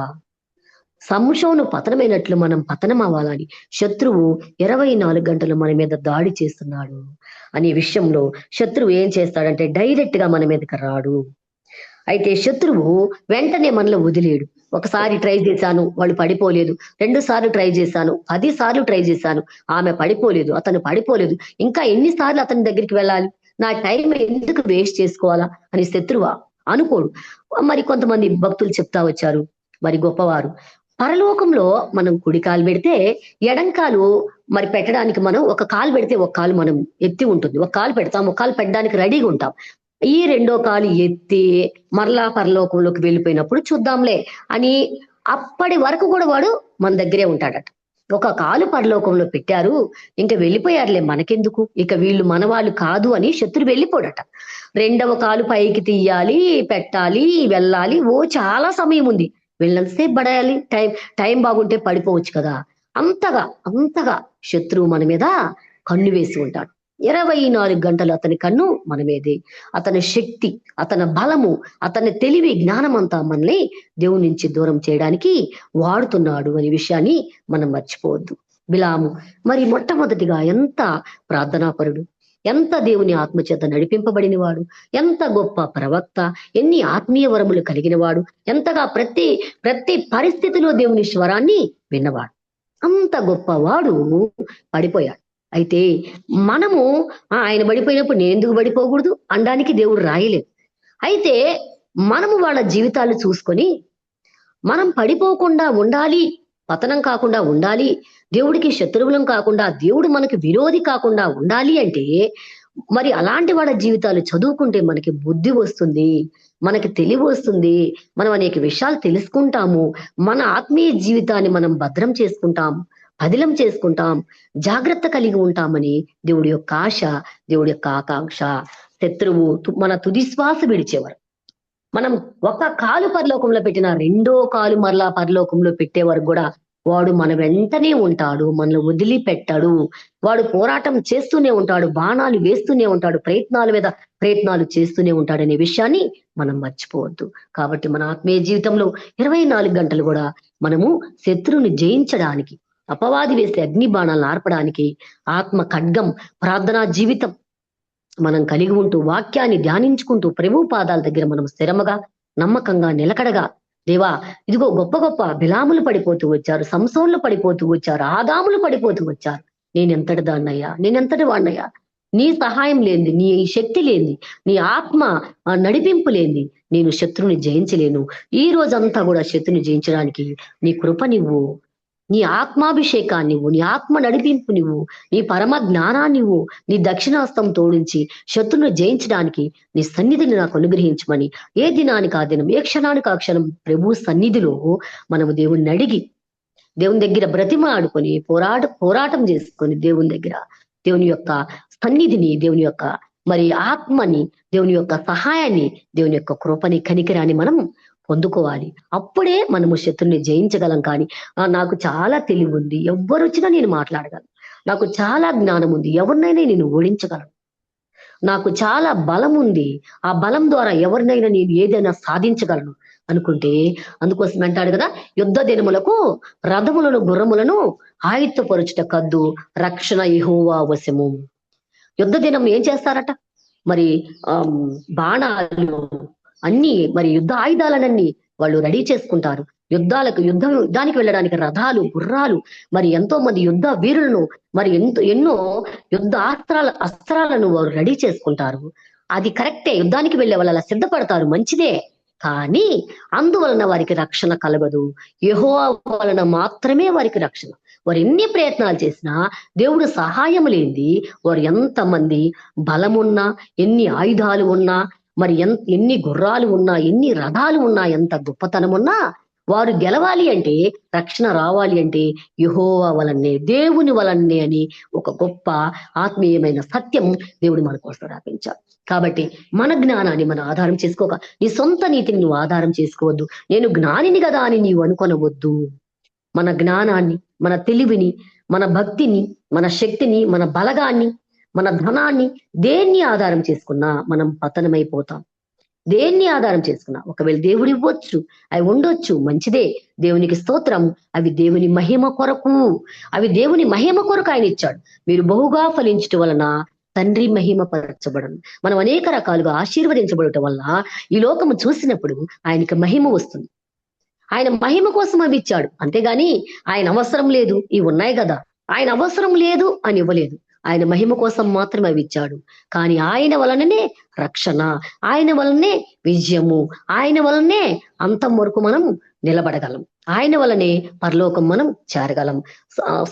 సంసోను పతనమైనట్లు మనం పతనం అవ్వాలని శత్రువు 24 గంటలు మన మీద దాడి చేస్తున్నాడు అనే విషయంలో శత్రువు ఏం చేస్తాడంటే డైరెక్ట్ గా మన మీదకి రాడు. అయితే శత్రువు వెంటనే మనలో వదిలేడు. ఒకసారి ట్రై చేశాను, వాళ్ళు పడిపోలేదు. 2 సార్లు ట్రై చేశాను, 10 సార్లు ట్రై చేశాను, ఆమె పడిపోలేదు, అతను పడిపోలేదు, ఇంకా ఎన్నిసార్లు అతని దగ్గరికి వెళ్ళాలి, నా టైం ఎందుకు వేస్ట్ చేసుకోవాలా అని శత్రువు అనుకోడు. మరి కొంతమంది భక్తులు చెప్తా వచ్చారు, మరి గొప్పవారు, పరలోకంలో మనం కుడి కాలు పెడితే ఎడంకాలు మరి పెట్టడానికి మనం ఒక కాలు పెడితే ఒక కాలు మనం ఎత్తి ఉంటుంది, ఒక కాలు పెడతాం, ఒక కాలు పెట్టడానికి రెడీగా ఉంటాం. ఈ రెండో కాలు ఎత్తి మరలా పరలోకంలోకి వెళ్ళిపోయినప్పుడు చూద్దాంలే అని అప్పటి వరకు కూడా వాడు మన దగ్గరే ఉంటాడట. ఒక కాలు పరలోకంలో పెట్టారు, ఇంకా వెళ్ళిపోయారులే మనకెందుకు, ఇక వీళ్ళు మన వాళ్ళు కాదు అని శత్రువు వెళ్ళిపోడట. రెండవ కాలు పైకి తీయాలి, పెట్టాలి, వెళ్ళాలి, చాలా సమయం ఉంది, వెళ్ళంతసేపు పడాలి, టైం బాగుంటే పడిపోవచ్చు కదా. అంతగా శత్రువు మన మీద కన్ను వేసి ఉంటాడు. 24 గంటలు అతని కన్ను మన మీదే. అతని శక్తి, అతని బలము, అతని తెలివి, జ్ఞానం అంతా మనల్ని దేవుని నుంచి దూరం చేయడానికి వాడుతున్నాడు అనే విషయాన్ని మనం మర్చిపోవద్దు. బిలాము మరి మొట్టమొదటిగా ఎంత ప్రార్థనాపరుడు, ఎంత దేవుని ఆత్మచేత నడిపింపబడిన వాడు, ఎంత గొప్ప ప్రవక్త, ఎన్ని ఆత్మీయ వరములు కలిగిన వాడు, ఎంతగా ప్రతి పరిస్థితిలో దేవుని స్వరాన్ని విన్నవాడు, అంత గొప్పవాడు పడిపోయాడు. అయితే మనము ఆయన పడిపోయినప్పుడు నేను ఎందుకు పడిపోకూడదు అనడానికి దేవుడు రాయలేదు. అయితే మనము వాళ్ళ జీవితాలు చూసుకొని మనం పడిపోకుండా ఉండాలి, పతనం కాకుండా ఉండాలి, దేవుడికి శత్రువులం కాకుండా, దేవుడు మనకి విరోధి కాకుండా ఉండాలి అంటే మరి అలాంటి వాళ్ళ జీవితాలు చదువుకుంటే మనకి బుద్ధి వస్తుంది, మనకి తెలివి వస్తుంది, మనం అనేక విషయాలు తెలుసుకుంటాము, మన ఆత్మీయ జీవితాన్ని మనం భద్రం చేసుకుంటాం, పదిలం చేసుకుంటాం, జాగ్రత్త కలిగి ఉంటామని దేవుడి యొక్క ఆశ, దేవుడి యొక్క ఆకాంక్ష. శత్రువు మన తుది శ్వాస విడిచేవారు, మనం ఒక కాలు పరలోకంలో పెట్టిన రెండో కాలు మరలా పరలోకంలో పెట్టే వరకు కూడా వాడు మన వెంటనే ఉంటాడు, మనల్ని వదిలిపెట్టాడు, వాడు పోరాటం చేస్తూనే ఉంటాడు, బాణాలు వేస్తూనే ఉంటాడు, ప్రయత్నాల మీద ప్రయత్నాలు చేస్తూనే ఉంటాడు అనే విషయాన్ని మనం మర్చిపోవద్దు. కాబట్టి మన ఆత్మీయ జీవితంలో 24 గంటలు కూడా మనము శత్రువుని జయించడానికి, అపవాది వేసే అగ్ని బాణాలను ఆర్పడానికి ఆత్మ ఖడ్గం, ప్రార్థనా జీవితం మనం కలిగి ఉంటూ, వాక్యాన్ని ధ్యానించుకుంటూ, ప్రభు పాదాల దగ్గర మనం స్థిరముగా, నమ్మకంగా, నిలకడగా, దేవా ఇదిగో గొప్ప గొప్ప బిలాములు పడిపోతూ వచ్చారు, సంసోన్లు పడిపోతూ వచ్చారు, ఆదాములు పడిపోతూ వచ్చారు, నేనెంతటి దాన్నయ్యా, నేనెంతటి వాడినయ్యా, నీ సహాయం లేనిది, నీ శక్తి లేనిది, నీ ఆత్మ నడిపింపు లేనిది నేను శత్రువుని జయించలేను. ఈ రోజంతా కూడా శత్రుని జయించడానికి నీ కృప నివ్వు, నీ ఆత్మాభిషేకాన్ని నీ ఆత్మ నడిపింపు నువ్వు, నీ పరమ జ్ఞానాన్నివ్వు, నీ దక్షిణాస్తం తోడించి శత్రువును జయించడానికి నీ సన్నిధిని నాకు అనుగ్రహించమని ఏ దినానికి ఆ దినం, ఏ క్షణానికి ఆ క్షణం ప్రభు సన్నిధిలో మనము దేవుణ్ణి అడిగి, దేవుని దగ్గర బ్రతిమాడుకొని పోరాటం చేసుకొని, దేవుని దగ్గర దేవుని యొక్క సన్నిధిని, దేవుని యొక్క మరి ఆత్మని, దేవుని యొక్క సహాయాన్ని, దేవుని యొక్క కృపని, కనికరాన్ని మనం పొందుకోవాలి. అప్పుడే మనము శత్రుని జయించగలం. కానీ నాకు చాలా తెలివి ఉంది, ఎవ్వరు వచ్చినా నేను మాట్లాడగలను, నాకు చాలా జ్ఞానం ఉంది, ఎవరినైనా నేను ఓడించగలను, నాకు చాలా బలం ఉంది, ఆ బలం ద్వారా ఎవరినైనా నేను ఏదైనా సాధించగలను అనుకుంటే, అందుకోసం అంటాడు కదా, యుద్ధ దినములకు రథములను గుర్రములను ఆయుత్తపరుచుట కద్దు, రక్షణ యెహోవా వశము. యుద్ధ దినం ఏం చేస్తారట, మరి బాణాలు అన్ని, మరి యుద్ధ ఆయుధాలనన్నీ వాళ్ళు రెడీ చేసుకుంటారు. యుద్ధానికి వెళ్ళడానికి రథాలు, గుర్రాలు, మరి ఎంతో మంది యుద్ధ వీరులను, మరి ఎన్నో యుద్ధ అస్త్రాలను వారు రెడీ చేసుకుంటారు. అది కరెక్టే, యుద్ధానికి వెళ్ళే వాళ్ళు అలా సిద్ధపడతారు, మంచిదే. కానీ అందువలన వారికి రక్షణ కలగదు. యెహోవా వలన మాత్రమే వారికి రక్షణ. వారు ఎన్ని ప్రయత్నాలు చేసినా, దేవుడు సహాయం లేనిది వారు ఎంతమంది బలమున్నా, ఎన్ని ఆయుధాలు ఉన్నా, మరి ఎన్ని గుర్రాలు ఉన్నా, ఎన్ని రథాలు ఉన్నా, ఎంత గొప్పతనం ఉన్నా, వారు గెలవాలి అంటే, రక్షణ రావాలి అంటే యెహోవా వలనే, దేవుని వలనే అని ఒక గొప్ప ఆత్మీయమైన సత్యం దేవుడు మన కోసం రాపించాడు. కాబట్టి మన జ్ఞానాన్ని మనం ఆధారం చేసుకోక, నీ సొంత నీతిని నువ్వు ఆధారం చేసుకోవద్దు. నేను జ్ఞానిని కదా అని నీవు అనుకొనవద్దు. మన జ్ఞానాన్ని, మన తెలివిని, మన భక్తిని, మన శక్తిని, మన బలగాన్ని, మన ధనాన్ని, దేన్ని ఆధారం చేసుకున్నా మనం పతనమైపోతాం. దేన్ని ఆధారం చేసుకున్నా, ఒకవేళ దేవుడు ఇవ్వచ్చు, అవి ఉండొచ్చు, మంచిదే, దేవునికి స్తోత్రం. అవి దేవుని మహిమ కొరకు, అవి దేవుని మహిమ కొరకు ఆయన ఇచ్చాడు. మీరు బహుగా ఫలించటం వలన తండ్రి మహిమ పరచబడను. మనం అనేక రకాలుగా ఆశీర్వదించబడటం వల్ల ఈ లోకము చూసినప్పుడు ఆయనకి మహిమ వస్తుంది. ఆయన మహిమ కోసం అవి ఇచ్చాడు, అంతేగాని ఆయన అవసరం లేదు, ఇవి ఉన్నాయి కదా, ఆయన అవసరం లేదు అని ఇవ్వలేదు. ఆయన మహిమ కోసం మాత్రమే అవి ఇచ్చాడు. కానీ ఆయన వలననే రక్షణ, ఆయన వలనే విజయము, ఆయన వలనే అంతం వరకు మనం నిలబడగలం, ఆయన వలనే పరలోకం మనం చేరగలం.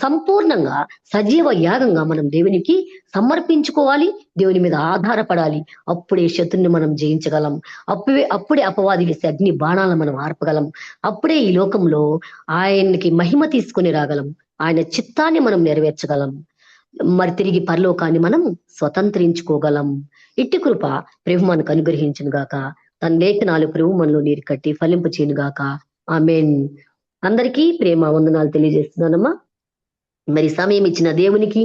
సంపూర్ణంగా సజీవ యాగంగా మనం దేవునికి సమర్పించుకోవాలి, దేవుని మీద ఆధారపడాలి. అప్పుడే శత్రుని మనం జయించగలం, అప్పుడే అపవాదికి అగ్ని బాణాలను మనం ఆర్పగలం, అప్పుడే ఈ లోకంలో ఆయనకి మహిమ తీసుకుని రాగలం, ఆయన చిత్తాన్ని మనం నెరవేర్చగలం, మరి తిరిగి పరలోకాన్ని మనం స్వతంత్రించుకోగలం. ఇట్టి కృప ప్రభు మనకు అనుగ్రహించును గాక. తన లేఖనాలు ప్రభు మనలో నీరు కట్టి ఫలింపు చేయను గాక. ఆమేన్. అందరికీ ప్రేమ వందనాలు తెలియజేస్తున్నానమ్మా. మరి సమయం ఇచ్చిన దేవునికి